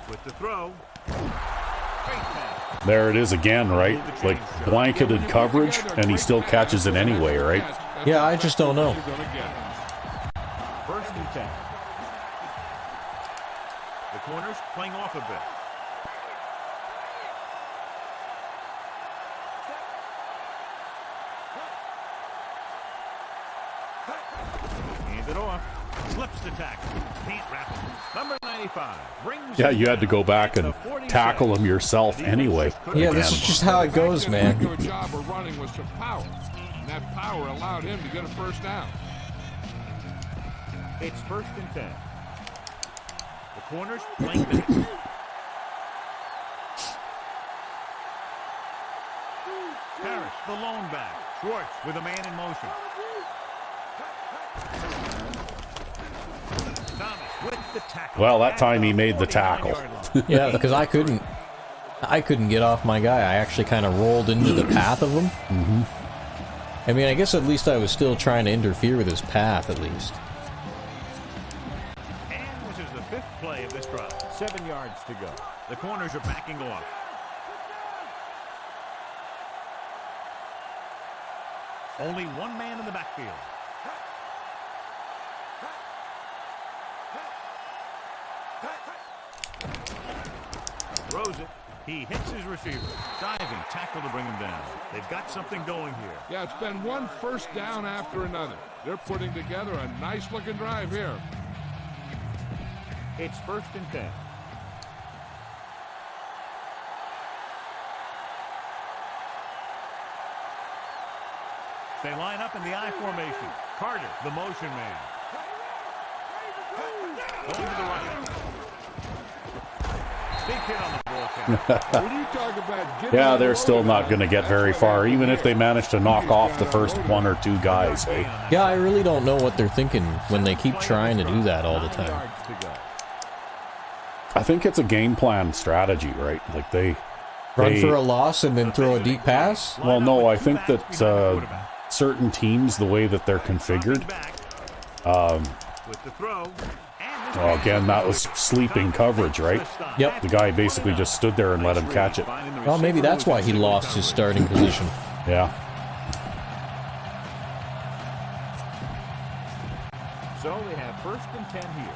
With the throw. There it is again, right? Like blanketed coverage, and he still catches it anyway, right? Yeah, I just don't know. First and 10. The corners playing off a bit. Hand it off. Slips the tackle. Can't wrap him. Number 95 brings. Yeah, you had to go back and tackle him yourself anyway. Yeah, this is just how it goes, man. Good job of running with some power. And that power allowed him to get a first down. It's first and 10. The corners playing this. Harris, the lone back. Schwartz with a man in motion. Thomas with the tackle. Well, that time he made the tackle. Yeah, because I couldn't get off my guy. I actually kind of rolled into the path of him. Mm-hmm. I mean, I guess at least I was still trying to interfere with his path, at least. And this is the fifth play of this drive. 7 yards to go. The corners are backing off. Only one man in the backfield. Throws it. He hits his receiver. Diving tackle to bring him down. They've got something going here. Yeah, it's been one first down after another. They're putting together a nice-looking drive here. It's first and 10. They line up in the I formation. Carter, the motion man. Going to the right. Big hit on the ball count. When you talk about Yeah, they're still not going to get very far, even if they manage to knock off the first one or two guys, eh? Yeah, I really don't know what they're thinking when they keep trying to do that all the time. I think it's a game plan strategy, right? Like they Run for a loss and then throw a deep pass? Well, no, I think that certain teams, the way that they're configured, with the throw. well, again, that was sleeping coverage, right? Yep. The guy basically just stood there and let him catch it. Well, maybe that's why he lost his starting position. Yeah. So they have first and 10 here.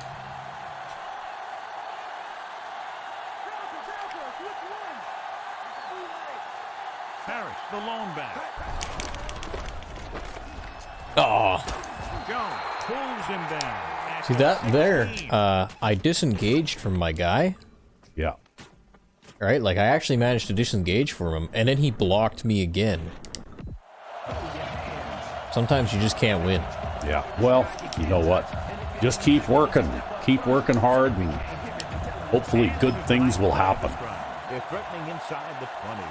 the lone back. Oh. Jones pulls him down. See that there? I disengaged from my guy. Yeah. Right? Like, I actually managed to disengage from him, and then he blocked me again. Sometimes you just can't win. Yeah. Well, you know what? Just keep working. Keep working hard, and hopefully good things will happen. They're threatening inside the 20.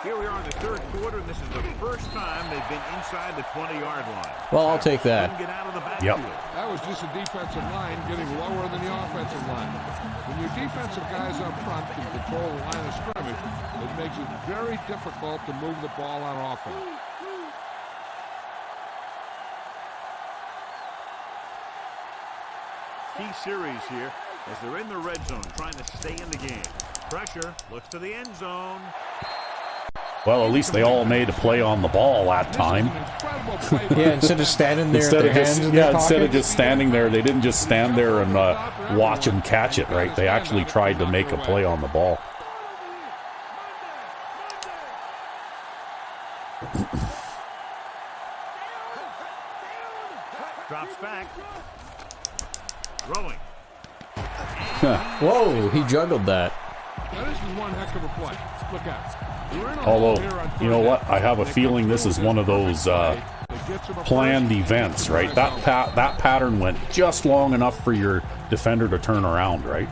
Here we are in the third quarter, and this is the first time they've been inside the 20-yard line. Well, I'll take that. Get out of the Yep. That was just a defensive line getting lower than the offensive line. When your defensive guys up front can control the line of scrimmage, it makes it very difficult to move the ball on offense. Key series here as they're in the red zone trying to stay in the game. Pressure, looks to the end zone. Well, at least they all made a play on the ball that time. Yeah, instead of standing there with their hands in their instead of pocket. just standing there, they didn't just stand there and watch him catch it, right? They actually tried to make a play on the ball. Drops back. Throwing. Whoa, he juggled that. Now, this is one heck of a play. Look out. We're in a Although, hole here on you know third what? down. I have a feeling this is one of those planned events, right? That pattern went just long enough for your defender to turn around, right?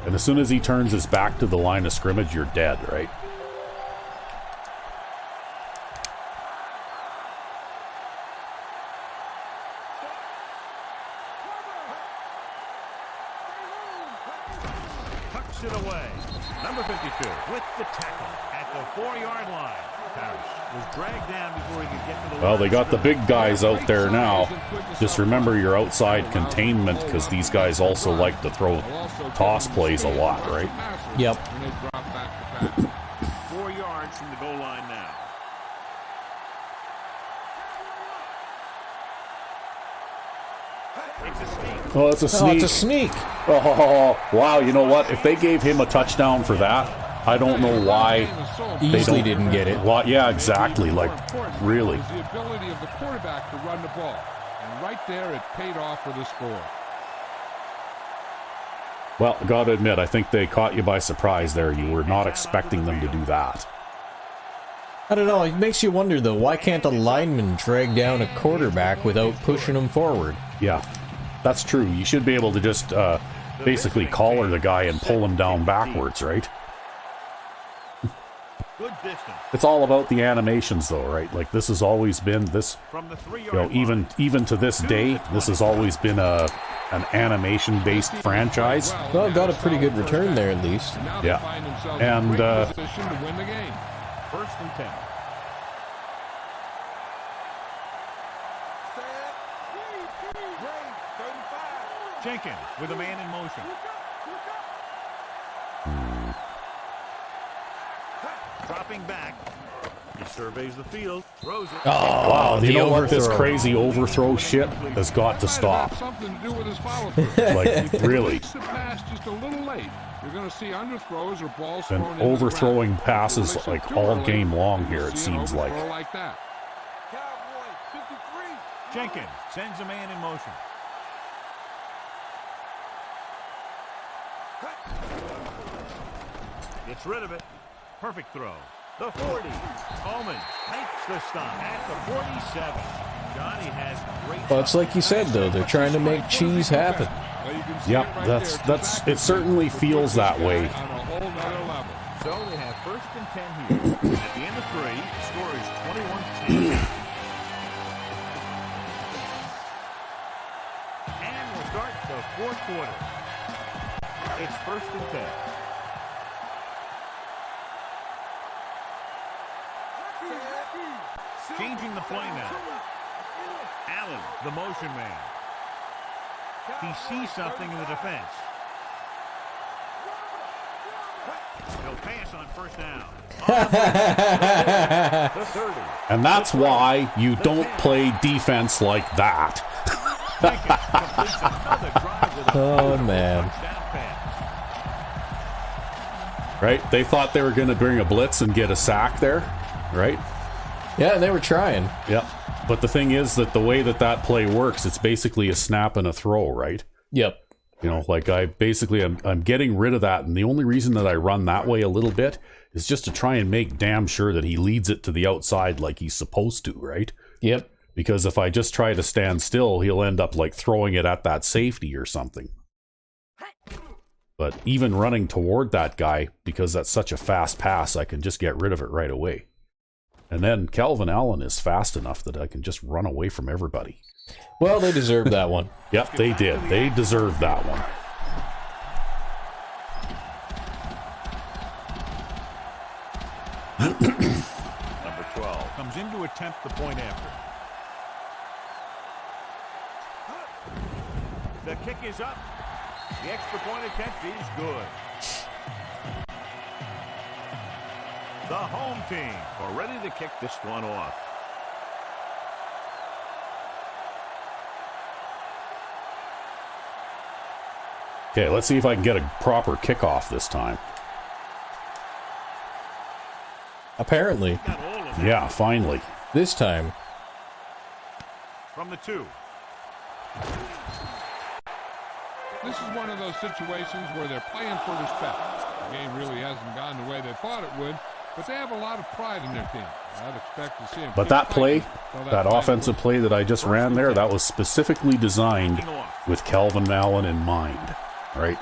And as soon as he turns his back to the line of scrimmage, you're dead, right? Tucks it away. Number 52 with the tackle at the 4-yard line. Parrish was dragged down before he could get to the Well, line. they got the big guys out there now. Just remember your outside containment, because these guys also like to throw toss plays a lot, right? Yep. And they drop back to pass. 4 yards from the goal line now. It's a sneak. Oh, it's a Oh, sneak. it's a sneak. Oh, wow. You know what? If they gave him a touchdown for that, I don't know why they Easily don't didn't get it. Well, yeah, exactly. Like, really. Is the ability of the quarterback to run the ball. And right there, it paid off with a score. Well, gotta admit, I think they caught you by surprise there. You were not expecting them to do that. I don't know, it makes you wonder though, why can't a lineman drag down a quarterback without pushing him forward? Yeah, that's true. You should be able to just basically collar the guy and pull him down backwards, right? Good distance. It's all about the animations, though, right? Like, this has always been this, From the 3-yard you know, line. even to this day, this has always been an animation-based franchise. Well, got a pretty good return there at least. Now they Yeah. find themselves And, in great position to win the game. 1st and 10. Jenkins with a man in motion. Dropping back. He surveys the field, throws it. Oh, Wow, the you know what? This overthrow. crazy overthrow shit has got to stop. Something to do with his follow through. Like, really. Makes the pass just a little late. You're going to see underthrows or balls And thrown into the overthrowing ground. passes, Release it like, too all early, game long you'll here, it see an seems like. overthrow like that. Jenkins sends a man in motion. Gets rid of it. Perfect throw. The 40. Coleman makes the stop at the 47. Johnny has great. Well, it's like you said though, they're trying to make cheese happen. Well, you can see Yep, it right that's there. it. Back Certainly feels that way. on a whole nother level. So they have 1st and 10 here. At the end of 3, the score is 21-10. And we'll start the 4th quarter. It's 1st and 10. Changing the play now. Allen, the motion man. He sees something in the defense. He'll pass on 1st down. The 30. And that's why you don't play defense like that. Jenkins completes another drive with a Oh man. touchdown pass. Right? They thought they were going to bring a blitz and get a sack there, right? Yeah, they were trying. Yeah. But the thing is that the way that play works, it's basically a snap and a throw, right? Yep. You know, like I'm getting rid of that, and the only reason that I run that way a little bit is just to try and make damn sure that he leads it to the outside like he's supposed to, right? Yep. Because if I just try to stand still, he'll end up like throwing it at that safety or something. But even running toward that guy, because that's such a fast pass, I can just get rid of it right away. And then Calvin Allen is fast enough that I can just run away from everybody. Well, they deserved that one. Yep, they did. They deserved that one. Number 12 comes in to attempt the point after. The kick is up. The extra point attempt is good. The home team are ready to kick this one off. Okay, let's see if I can get a proper kickoff this time. Apparently. Yeah, finally. This time. From the 2. This is one of those situations where they're playing for respect. The game really hasn't gone the way they thought it would, but they have a lot of pride in their team. I'd expect to see them. But that play, that offensive play that I just ran there, that was specifically designed with Calvin Allen in mind, right?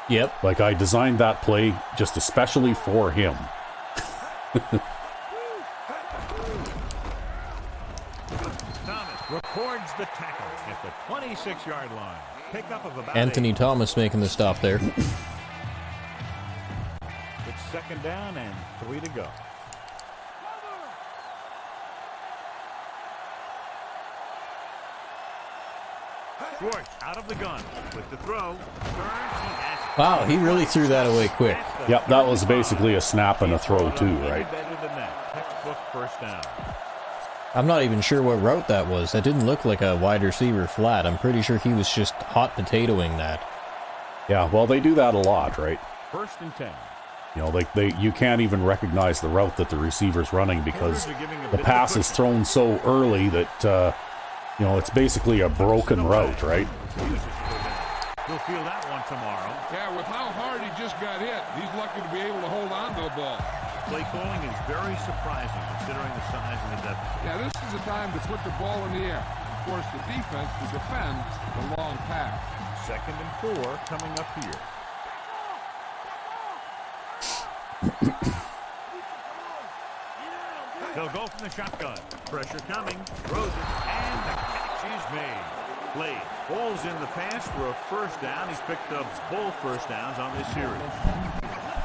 Yep. Like I designed that play just especially for him. Thomas records the tackle at the 26-yard line. Pickup of about Anthony Thomas making the stop there. It's second down and 3 to go. Schwartz out of the gun with the throw. Wow, he really threw that away quick. Yep, that was basically a snap and a throw too, right? Better than that. Textbook first down. I'm not even sure what route that was. That didn't look like a wide receiver flat. I'm pretty sure he was just hot potatoing that. Yeah, well, they do that a lot, right? First and 10. You know, you can't even recognize the route that the receiver's running because the pass is thrown so early that, you know, it's basically a broken route, right? He'll feel that one tomorrow. Yeah, with how hard he just got hit, he's lucky to be able to hold on to the ball. Play calling is very surprising considering the size of the deficit. Yeah, this is the time to put the ball in the air. Force the defense to defend the long pass. Second and 4 coming up here. They'll go from the shotgun. Pressure coming. Throws it. And the catch is made. Blade falls in the pass for a first down. He's picked up both first downs on this series.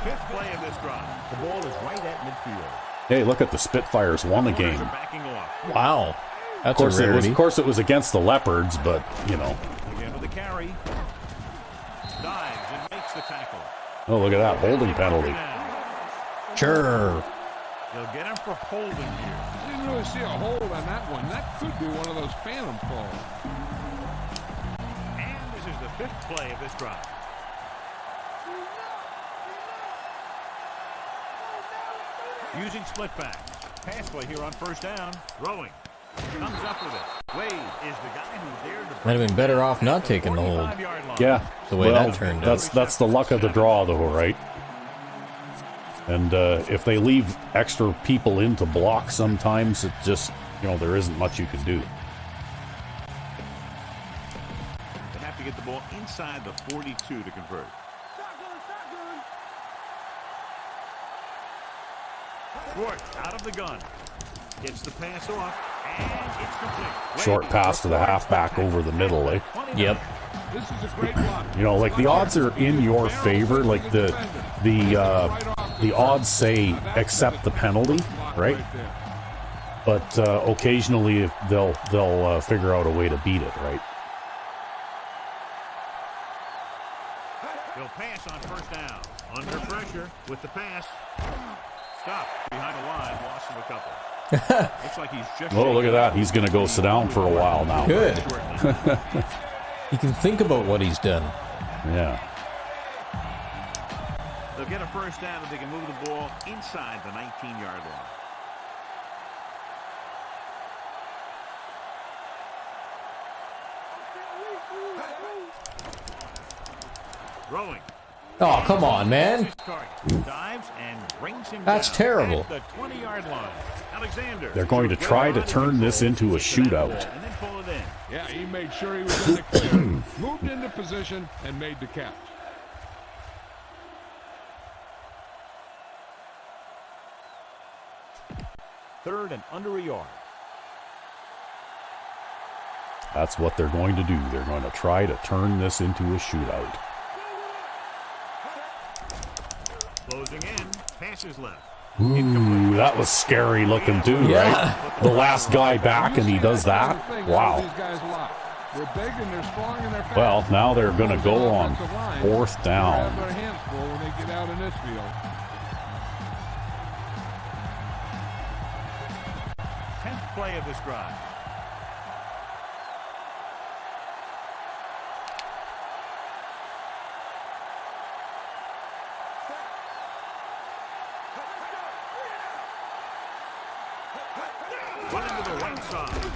Fifth play of this drive. The ball is right at midfield. Hey, look at the Spitfires won the game. Wow. That's of a course it was against the Leopards, but, you know. Again with the carry. Dives and makes the tackle. Oh, look at that holding penalty. Sure. They'll get him for holding here. Didn't really see a hold on that one. That could be one of those phantom calls. And this is the fifth play of this drive. Using split back. Pass play here on first down. Throwing. Comes up with it. Wade is the guy who's there to... Might have been better off not taking the hold. Yeah. The way that turned out. That's the luck of the draw, though, right? And if they leave extra people in to block sometimes, it just, you know, there isn't much you can do. They have to get the ball inside the 42 to convert. Schwartz out of the gun. Gets the pass off, and it's complete. Short pass to the halfback over the middle, eh? Yep. This is a great block. You know, like the odds are in your favor. Like the odds say accept the penalty, right? But occasionally they'll figure out a way to beat it, right? They'll pass on first down. Under pressure with the pass. Stop behind the line. Lost him a couple. Looks like he's just... Oh, look at that. He's going to go sit down for a while now. Good. He can think about what he's done. Yeah. They'll get a first down if they can move the ball inside the 19-yard line. Throwing. Oh, come on, man. Dives and brings him That's down terrible. at the 20-yard line. Alexander. They're going to try to turn this into a shootout. And then pull it in. Yeah, he made sure he was in the clear, moved into position, and made the catch. Third and under a yard. That's what they're going to do. They're going to try to turn this into a shootout. Closing in. Passes left. Ooh, that was scary looking too, Yeah. right? The last guy back and he does that? Wow. They're big and they're strong and they're fast. Well, now they're going to go on fourth They'll down. have their hands full when they get out in this field. 10th play of this drive. Running to the right side.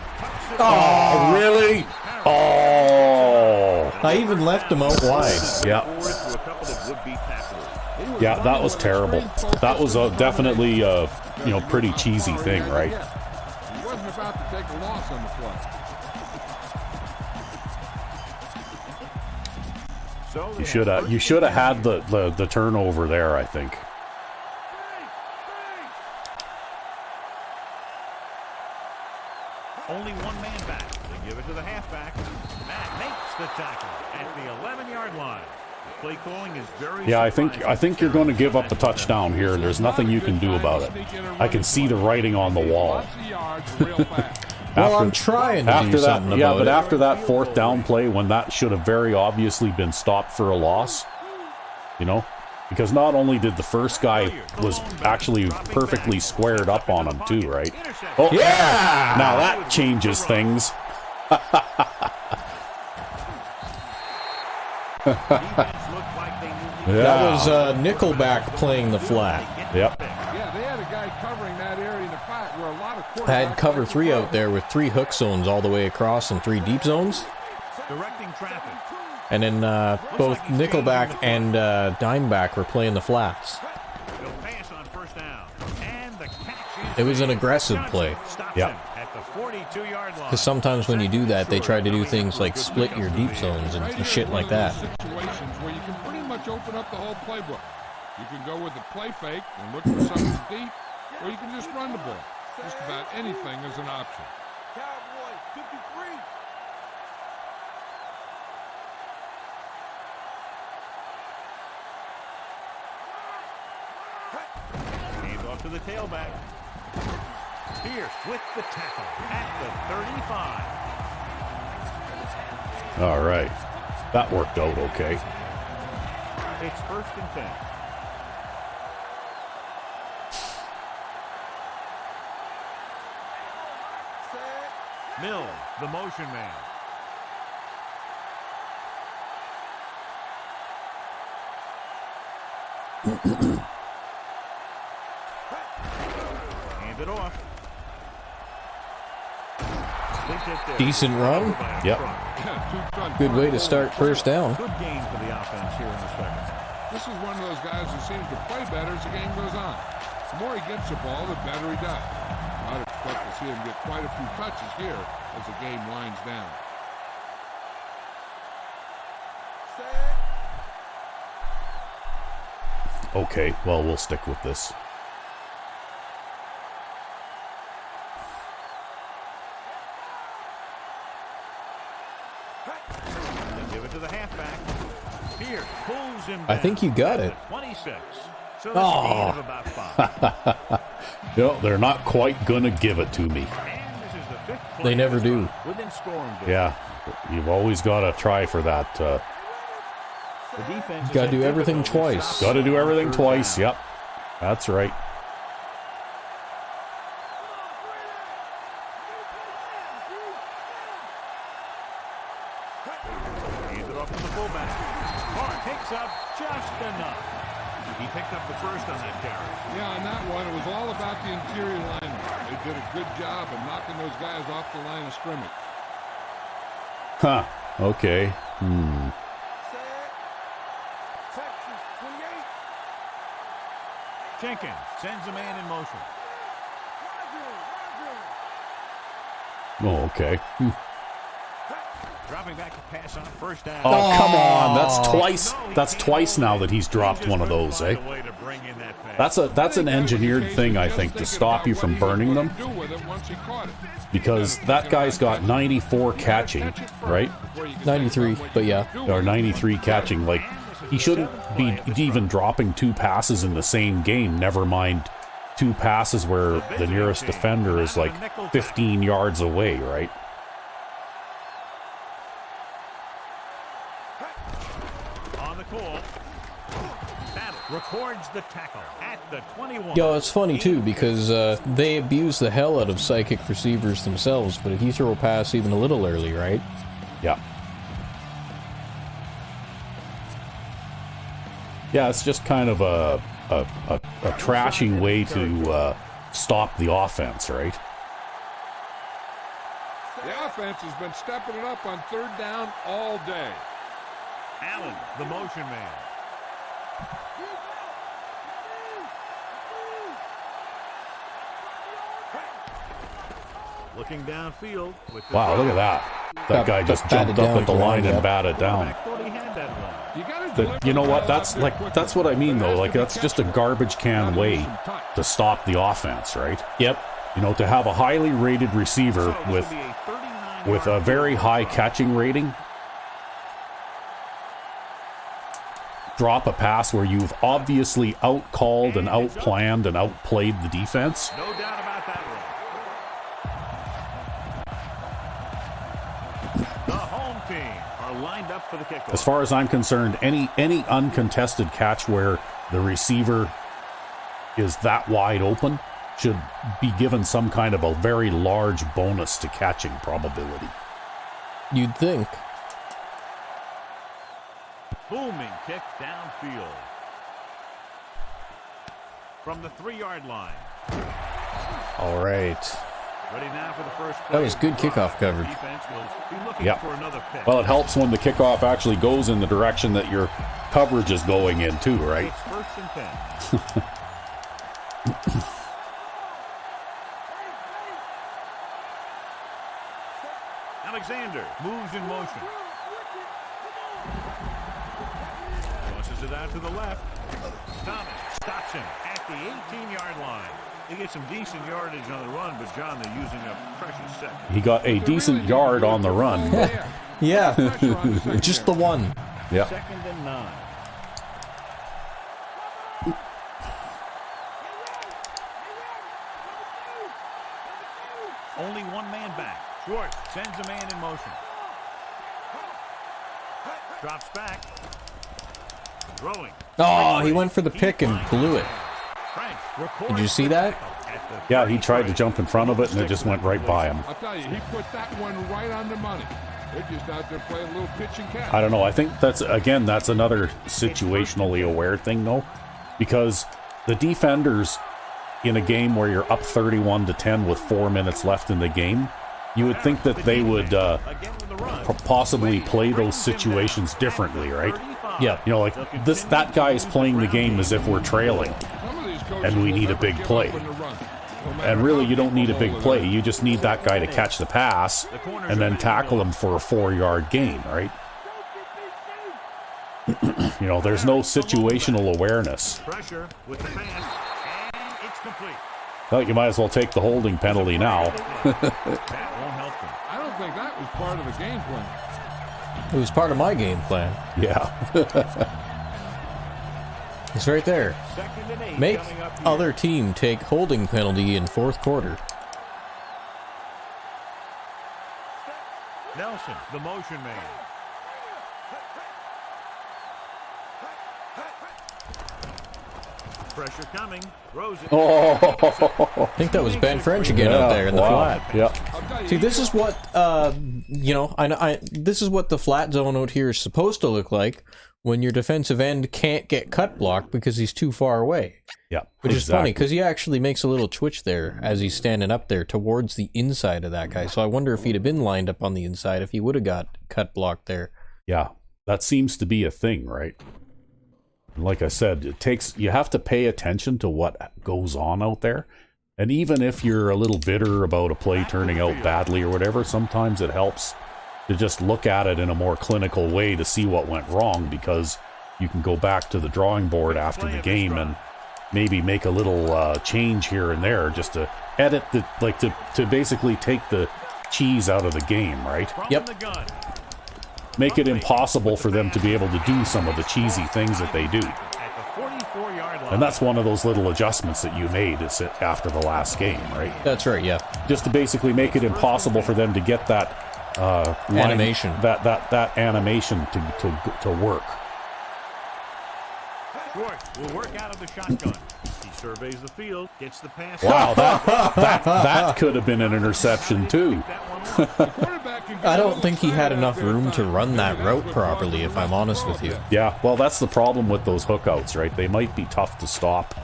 Oh, really? Oh. I even left him out wide. Yeah. Forward to a couple of would-be tacklers. Yeah, that was terrible. That was definitely a pretty cheesy thing, right? He wasn't about to take a loss on the play. So You should have had the turnover there, I think. only one man back. They give it to the halfback. That makes the tackle at the 11-yard line. The play calling is very Yeah, I think you're going to give up a touchdown here, and there's nothing you can do about it. I can see the writing on the wall. Well, I'm trying to do something about but it. after that fourth down play, when that should have very obviously been stopped for a loss, because not only did the first guy was actually perfectly squared up on him too, right? Oh yeah! Now that changes things. That was Nickelback playing the flat. Yep. Yeah, they had a guy covering that area in the flat where a lot of I had cover 3 out there with 3 hook zones all the way across and 3 deep zones. directing traffic. And then both Nickelback and Dimeback were playing the flats. They'll pass on first down. And the catch is It was an aggressive play. Yep. at the 42-yard line. Because sometimes when you do that, they try to do things like split your deep zones and shit like that. Situations where you can pretty much open up the whole playbook. You can go with a play fake and look for something deep, or you can just run the ball. Just about anything is an option. Cowboy 53. Hands off to the tailback. Pierce with the tackle at the 35. All right. That worked out okay. It's first and 10. Mills, the motion man. Hand it off. Decent run. Yep. Good way to start first down. Good game for the offense here in the second. This is one of those guys who seems to play better as the game goes on. The more he gets the ball, the better he does. I'd expect to see him get quite a few touches here as the game winds down. Okay, well, we'll stick with this. They give it to the halfback. Pierce pulls him down. I think you got it. 26. So that's a gain of about 5. No, they're not quite gonna give it to me. And this is the 5th play They never of this do. drive. Within scoring distance. Yeah, you've always got to try for that. The defense Gotta has do had everything difficulty twice. stopping Got to do on everything third twice. down. Yep, that's right. Hands it off to the fullback. Carr takes up just enough. He picked up the first on that carry. Yeah, on that one, it was all about the interior linemen. They did a good job of knocking those guys off the line of scrimmage. Huh. Okay. Set. Texas 28. Jenkins sends a man in motion. Oh, okay. Dropping back to pass on first down. Oh, come on. That's twice. That's twice now that he's dropped one of those, eh? That's an engineered thing, I think, to stop you from burning them. Because that guy's got 94 catching, right? 93, but yeah. Or 93 catching. Like, he shouldn't be even dropping 2 passes in the same game, never mind 2 passes where the nearest defender is like 15 yards away, right? On the call. That records the tackle at the 21. Yo, it's funny too because they abuse the hell out of psychic receivers themselves, but if you throw a pass even a little early, right? Yeah. Yeah, it's just kind of a trashy way to stop the offense, right? The offense has been stepping it up on third down all day. Allen, the motion man. Looking downfield. With the Wow, look at that. That guy just jumped up at the line and batted down. But you know what? That's what I mean, though. Like, that's just a garbage can way to stop the offense, right? Yep. You know, to have a highly rated receiver with a very high catching rating drop a pass where you've obviously outcalled and outplanned and outplayed the defense. No doubt about that one. The home team are lined up for the kickoff. As far as I'm concerned, any uncontested catch where the receiver is that wide open should be given some kind of a very large bonus to catching probability. You'd think. Booming kick downfield. From the 3-yard line. All right. Ready now for the first play. That was good kickoff coverage. Defense will be looking Yep. for another pick. Well, it helps when the kickoff actually goes in the direction that your coverage is going in too, right? It's 1st and 10. Alexander moves in motion. Tosses it out to the left. Thomas stops him at the 18-yard line. They get some decent yardage on the run, but John, they're using a precious second. He got a decent yard on the run. Yeah. Just the one. Yeah. 2nd and 9. Only one man back. Schwartz sends a man in motion. Drops back. Throwing. Oh, he went for the pick and blew it. Did you see that? Yeah, he tried to jump in front of it and it just went right by him. I'll tell you, he put that one right on the money. They're just out there playing a little pitch and catch. I don't know. I think that's another situationally aware thing, though, because the defenders in a game where you're up 31-10 with 4 minutes left in the game, you would think that they would possibly play those situations differently, right? Yeah. You know, like that guy is playing the game as if we're trailing, and we need a big play. And really, you don't need a big play. You just need that guy to catch the pass and then tackle him for a 4-yard gain, right? You know, there's no situational awareness. Pressure with the pass, and it's complete. Well, you might as well take the holding penalty now. That won't help them. I don't think that was part of the game plan. It was part of my game plan. Yeah. It's right there. 2nd and 8 Make coming up here. other team take holding penalty in 4th quarter. Nelson, the motion man. Pressure coming. Throws it. I think that was Ben French again out there in the wow. flat. Yeah. See, this is what, you know, this is what the flat zone out here is supposed to look like when your defensive end can't get cut blocked because he's too far away. Yeah, Which is funny, because he actually makes a little twitch there as he's standing up there towards the inside of that guy. So I wonder if he'd have been lined up on the inside, if he would have got cut blocked there. Yeah, that seems to be a thing, right? And like I said, you have to pay attention to what goes on out there. And even if you're a little bitter about a play turning out badly or whatever, sometimes it helps to just look at it in a more clinical way to see what went wrong, because you can go back to the drawing board after the game and maybe make a little change here and there, just to edit the, like to basically take the cheese out of the game, right? Yep. Make it impossible for them to be able to do some of the cheesy things that they do. And that's one of those little adjustments that you made after the last game, right? That's right, yeah. Just to basically make it impossible for them to get that animation, that animation to work. Schwartz will work out of the shotgun. He surveys the field, gets the pass. Wow, that could have been an interception too. I don't think he had enough room to run that route properly, if I'm honest with you. Yeah, well, that's the problem with those hookouts, right? They might be tough to stop,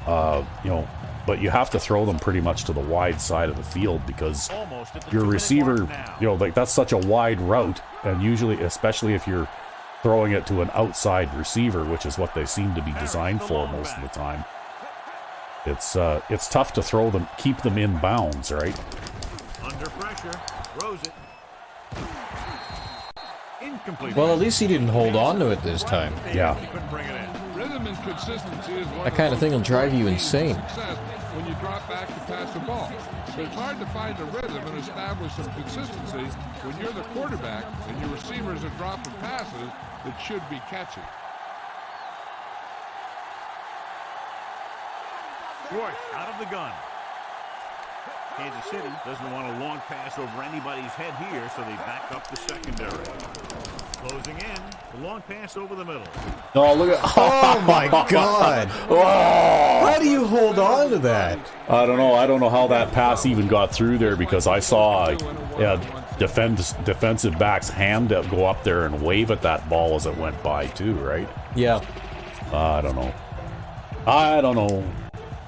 but you have to throw them pretty much to the wide side of the field, because your receiver, like that's such a wide route, and usually, especially if you're throwing it to an outside receiver, which is what they seem to be designed for most of the time, it's tough to throw them, keep them in bounds, right? Under pressure, throws it. Incomplete. Well, at least he didn't hold on to it this time. Yeah. He couldn't bring it in. Rhythm and consistency is one That kind of thing will drive you insane. When you drop back to pass the ball. But it's hard to find a rhythm and establish some consistency when you're the quarterback and your receivers are dropping passes that should be catchy. Schwartz out of the gun. Kansas City doesn't want a long pass over anybody's head here, so they back up the secondary. Closing in, the long pass over the middle. Oh, look at... Oh my God! Oh! How do you hold on to that? I don't know. I don't know how that pass even got through there, because I saw defensive back's hand go up there and wave at that ball as it went by too, right? Yeah. I don't know.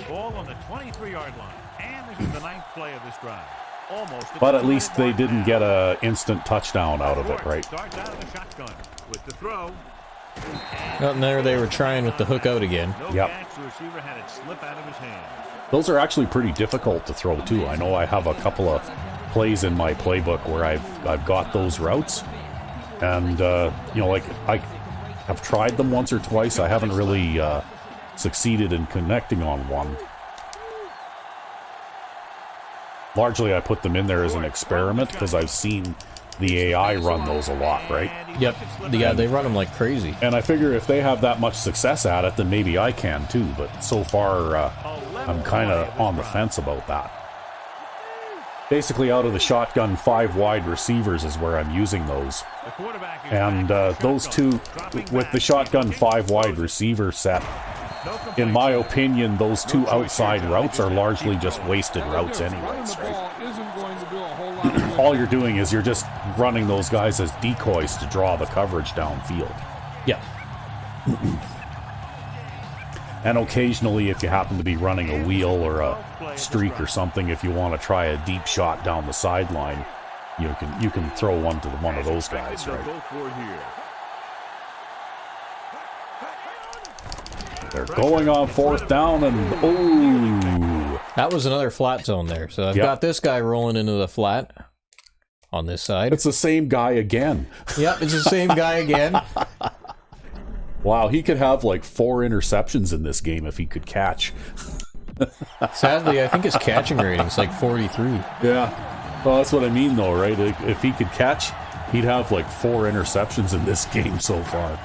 Ball on the 23-yard line. And this is the 9th play of this drive. Almost. But at least they didn't get an instant touchdown out of it, right? Starts out of the shotgun with the throw. And there they were trying with the hook out again. No Yep. catch, the receiver had it slip out of his hands. Those are actually pretty difficult to throw too. I know I have a couple of plays in my playbook where I've got those routes, and like I have tried them once or twice. I haven't really succeeded in connecting on one. Largely, I put them in there as an experiment because I've seen the AI run those a lot, right? Yep. Yeah, they run them like crazy. And I figure if they have that much success at it, then maybe I can too. But so far, I'm kind of on the fence about that. Basically, out of the shotgun 5 wide receivers is where I'm using those. And those two, with the shotgun 5 wide receiver set, in my opinion, those 2 outside routes are largely just wasted routes anyways, right? All you're doing is you're just running those guys as decoys to draw the coverage downfield. Yeah. And occasionally, if you happen to be running a wheel or a streak or something, if you want to try a deep shot down the sideline, you can throw one to one of those guys, right? They're going on 4th down, and oh, that was another flat zone there. So I've got this guy rolling into the flat on this side. It's the same guy again. Yep, it's the same guy again. Wow, he could have like 4 interceptions in this game if he could catch. Sadly, I think his catching rating's like 43. Yeah. Well, that's what I mean, though, right? If he could catch, he'd have like 4 interceptions in this game so far.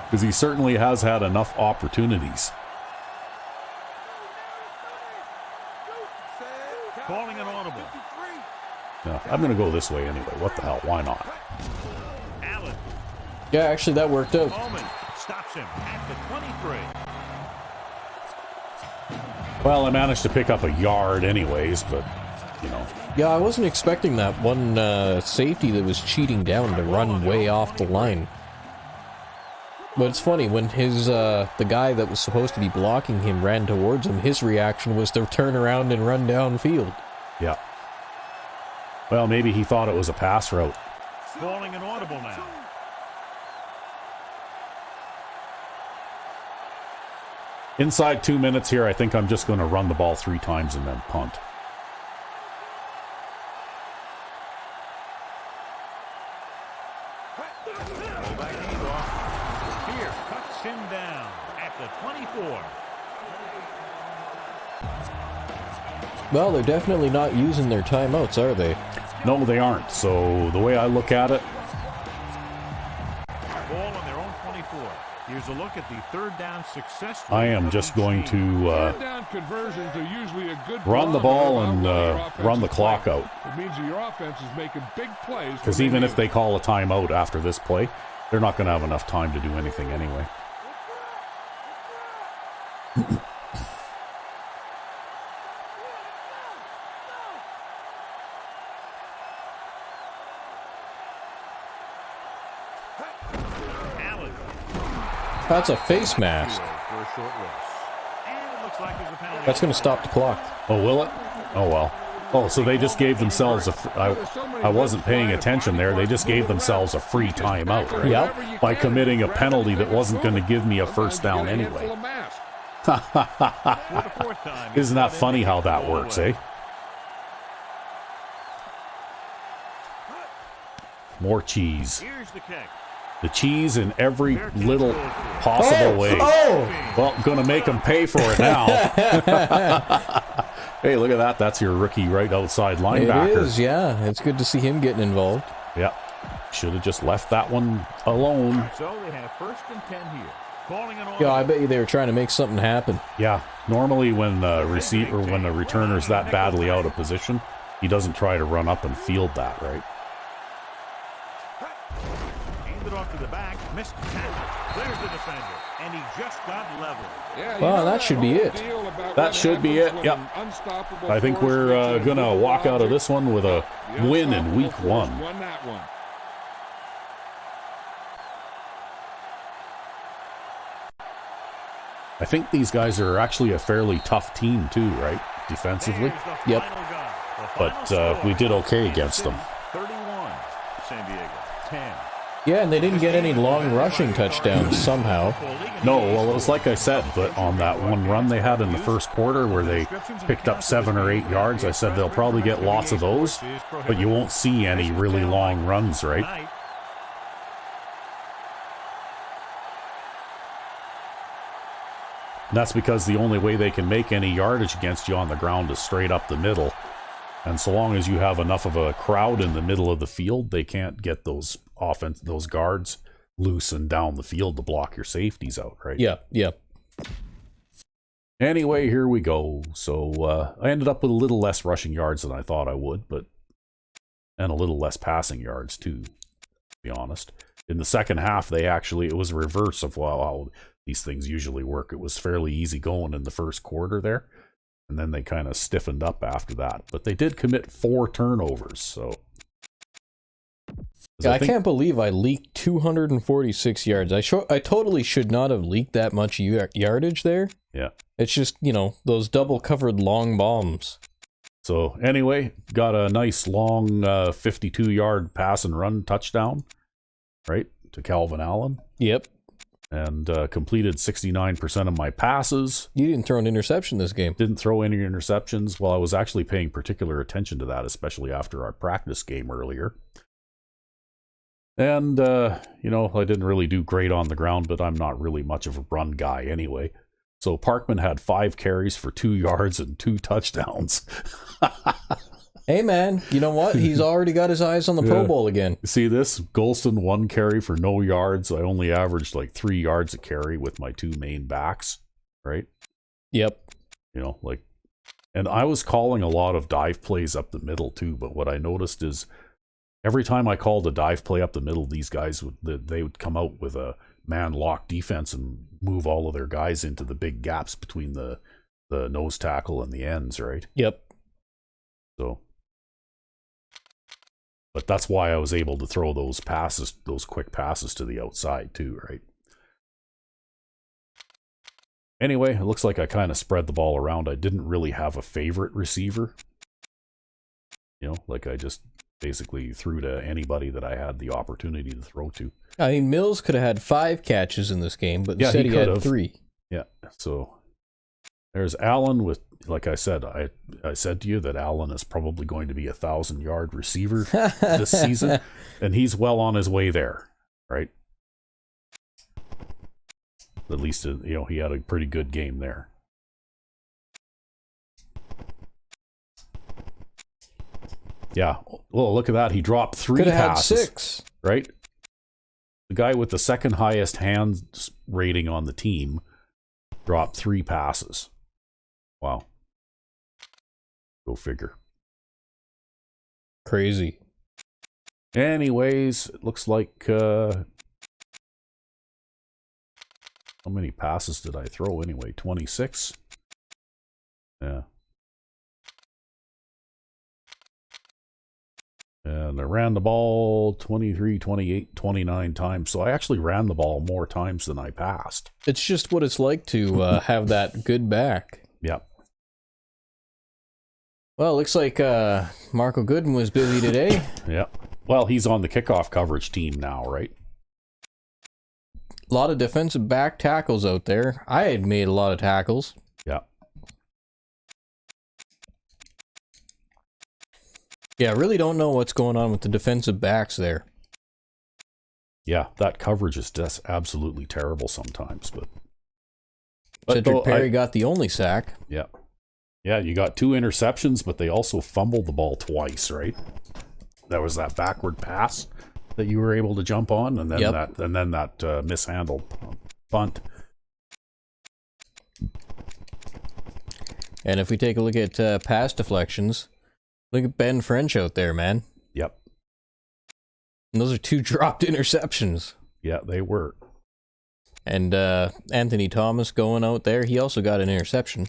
Because he certainly has had enough opportunities. Calling an audible. Yeah, I'm going to go this way anyway. What the hell? Why not? Allen. Yeah, actually, that worked out. Bowman stops him at the 23. Well, I managed to pick up a yard anyways, but, Yeah, I wasn't expecting that one safety that was cheating down to run way off the line. But it's funny, when his, the guy that was supposed to be blocking him ran towards him, his reaction was to turn around and run downfield. Yeah. Well, maybe he thought it was a pass route. Calling an audible now. Inside 2 minutes here, I think I'm just going to run the ball 3 times and then punt. Fullback handoff. Here cuts him down at the 24. Well, they're definitely not using their timeouts, are they? No, they aren't. So the way I look at it, Ball on their own 24. Here's a look at the third down success rate I am of just each going team. to Third down conversions are usually a good run the ball barometer and about what your offense run the is clock playing. out. It means that your offense is making big plays. Because when even they if they call a timeout after this play, they're not going to have enough time to do anything anyway. Allen That's a face mask. for a short loss. And it looks like there's a penalty. That's going to stop the clock. Oh, will it? Oh, well. Oh, so they just gave themselves a... I wasn't paying attention there. They just gave themselves a free timeout, right? Yep. By committing a penalty that wasn't going to give me a first down anyway. For the fourth time, Isn't that funny how that works, eh? More cheese. Here's the kick. The cheese in every little possible way. Oh! Well, gonna make them pay for it now. Hey, look at that. That's your rookie right outside linebacker. It is, yeah. It's good to see him getting involved. Yeah. Should have just left that one alone. So they have first and 10 here. Calling an Yeah, I audible. bet you they were trying to make something happen. Yeah. Normally when the receiver, when the returner's that badly out of position, he doesn't try to run up and field that, right? Handed off to the back. Missed the tackle. Clears the defender. And he just got level. Yeah, Well, that should be it. That should be it, yep. I think we're going to walk out of this one with a win in week 1. Won that one. I think these guys are actually a fairly tough team too, right? Defensively. There's the Yep. final gun. The But final score. we did okay against them. 31. San Diego 10. Yeah, and they didn't get any long rushing touchdowns somehow. No, well, it was like I said, but on that one run they had in the first quarter where they picked up 7 or 8 yards, I said they'll probably get lots of those, but you won't see any really long runs, right? And that's because the only way they can make any yardage against you on the ground is straight up the middle. And so long as you have enough of a crowd in the middle of the field, they can't get those those guards loose and down the field to block your safeties out, right? Yeah, yeah. Anyway, here we go. So I ended up with a little less rushing yards than I thought I would, and a little less passing yards too, to be honest. In the second half, it was a reverse of how these things usually work. It was fairly easy going in the first quarter there, and then they kind of stiffened up after that. But they did commit 4 turnovers, so... Yeah, I can't believe I leaked 246 yards. I totally should not have leaked that much yardage there. Yeah. It's just, those double-covered long bombs. So anyway, got a nice long 52-yard pass and run touchdown, right, to Calvin Allen. Yep. And completed 69% of my passes. You didn't throw an interception this game. Didn't throw any interceptions. Well, I was actually paying particular attention to that, especially after our practice game earlier. And, I didn't really do great on the ground, but I'm not really much of a run guy anyway. So Parkman had 5 carries for 2 yards and 2 touchdowns. Hey, man, you know what? He's already got his eyes on the Pro Bowl again. See this? Golston, 1 carry for no yards. I only averaged like 3 yards a carry with my 2 main backs, right? Yep. And I was calling a lot of dive plays up the middle too, but what I noticed is every time I called a dive play up the middle, these guys would come out with a man lock defense and move all of their guys into the big gaps between the nose tackle and the ends, right? Yep. So, but that's why I was able to throw those quick passes to the outside too, right? Anyway, it looks like I kind of spread the ball around. I didn't really have a favorite receiver. You know, like I just basically threw to anybody that I had the opportunity to throw to. I mean, Mills could have had 5 catches in this game, but instead he had 3. Yeah, so there's Allen with, like I said, I said to you that Allen is probably going to be a 1,000-yard receiver this season, and he's well on his way there, right? At least, you know, he had a pretty good game there. Yeah, well, look at that. He dropped 3 passes. Could have had 6. Right? The guy with the second highest hands rating on the team dropped 3 passes. Wow. Go figure. Crazy. Anyways, it looks like... how many passes did I throw anyway? 26? Yeah. And I ran the ball 23, 28, 29 times. So I actually ran the ball more times than I passed. It's just what it's like to have that good back. Yep. Well, it looks like Marco Gooden was busy today. Yep. Well, he's on the kickoff coverage team now, right? A lot of defensive back tackles out there. I had made a lot of tackles. Yeah. Yeah, I really don't know what's going on with the defensive backs there. Yeah, that coverage is just absolutely terrible sometimes. But Cedric Perry got the only sack. Yeah. Yeah, you got 2 interceptions, but they also fumbled the ball twice, right? There was that backward pass that you were able to jump on, and then that mishandled punt. And if we take a look at pass deflections, look at Ben French out there, man. Yep. And those are 2 dropped interceptions. Yeah, they were. And Anthony Thomas going out there, he also got an interception.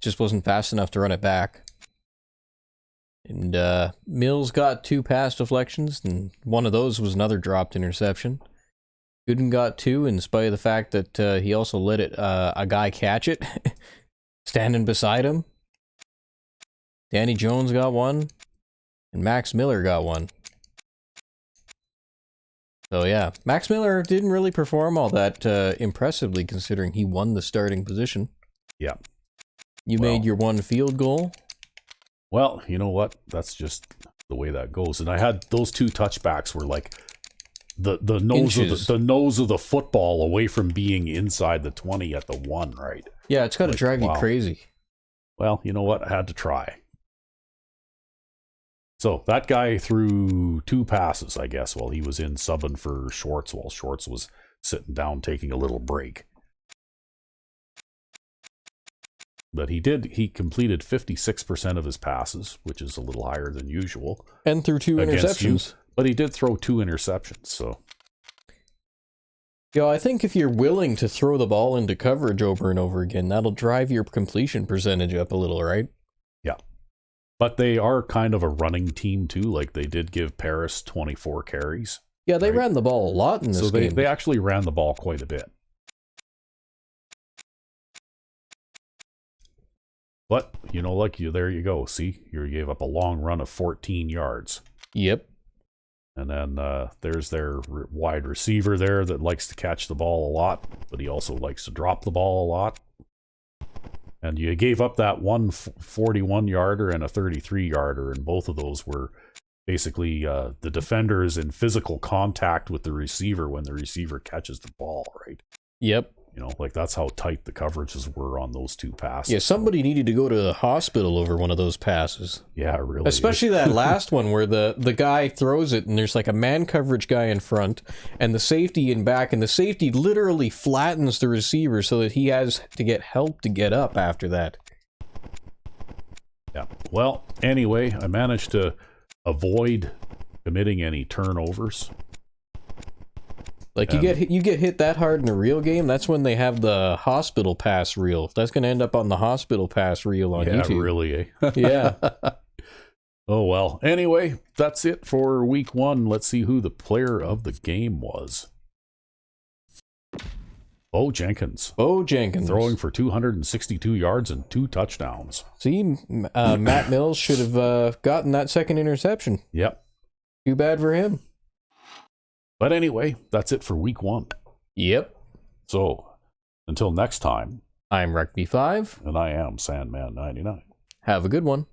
Just wasn't fast enough to run it back. And Mills got 2 pass deflections, and one of those was another dropped interception. Gooden got 2, in spite of the fact that he also let a guy catch it, standing beside him. Danny Jones got 1, and Max Miller got 1. So yeah, Max Miller didn't really perform all that impressively, considering he won the starting position. Yeah. You made your 1 field goal. Well, you know what? That's just the way that goes. And I had those 2 touchbacks were like the nose of the football away from being inside the 20 at the 1, right? Yeah, it's got to drive you crazy. Well, you know what? I had to try. So that guy threw 2 passes, I guess, while he was in subbing for Schwartz, while Schwartz was sitting down taking a little break. But he completed 56% of his passes, which is a little higher than usual. And threw 2 interceptions. But he did throw 2 interceptions, so. Yeah, I think if you're willing to throw the ball into coverage over and over again, that'll drive your completion percentage up a little, right? Yeah. But they are kind of a running team, too. Like, they did give Paris 24 carries. Yeah, they ran the ball a lot in this game. So they actually ran the ball quite a bit. But, you know, there you go. See, you gave up a long run of 14 yards. Yep. And then there's their wide receiver there that likes to catch the ball a lot, but he also likes to drop the ball a lot. And you gave up that 41-yarder and a 33-yarder, and both of those were basically the defender is in physical contact with the receiver when the receiver catches the ball, right? Yep. You know, like that's how tight the coverages were on those 2 passes. Yeah, somebody needed to go to the hospital over one of those passes. Yeah, really. Especially that last one where the guy throws it and there's like a man coverage guy in front and the safety in back, and the safety literally flattens the receiver so that he has to get help to get up after that. Yeah. Well, anyway, I managed to avoid committing any turnovers. Like, you get hit that hard in a real game, that's when they have the hospital pass reel. That's going to end up on the hospital pass reel on YouTube. Yeah, really, eh? Yeah. Oh, well. Anyway, that's it for week 1. Let's see who the player of the game was. Bo Jenkins. Bo Jenkins. Throwing for 262 yards and 2 touchdowns. See, Matt Mills should have gotten that second interception. Yep. Too bad for him. But anyway, that's it for week 1. Yep. So, until next time. I'm Rugby5. And I am Sandman99. Have a good one.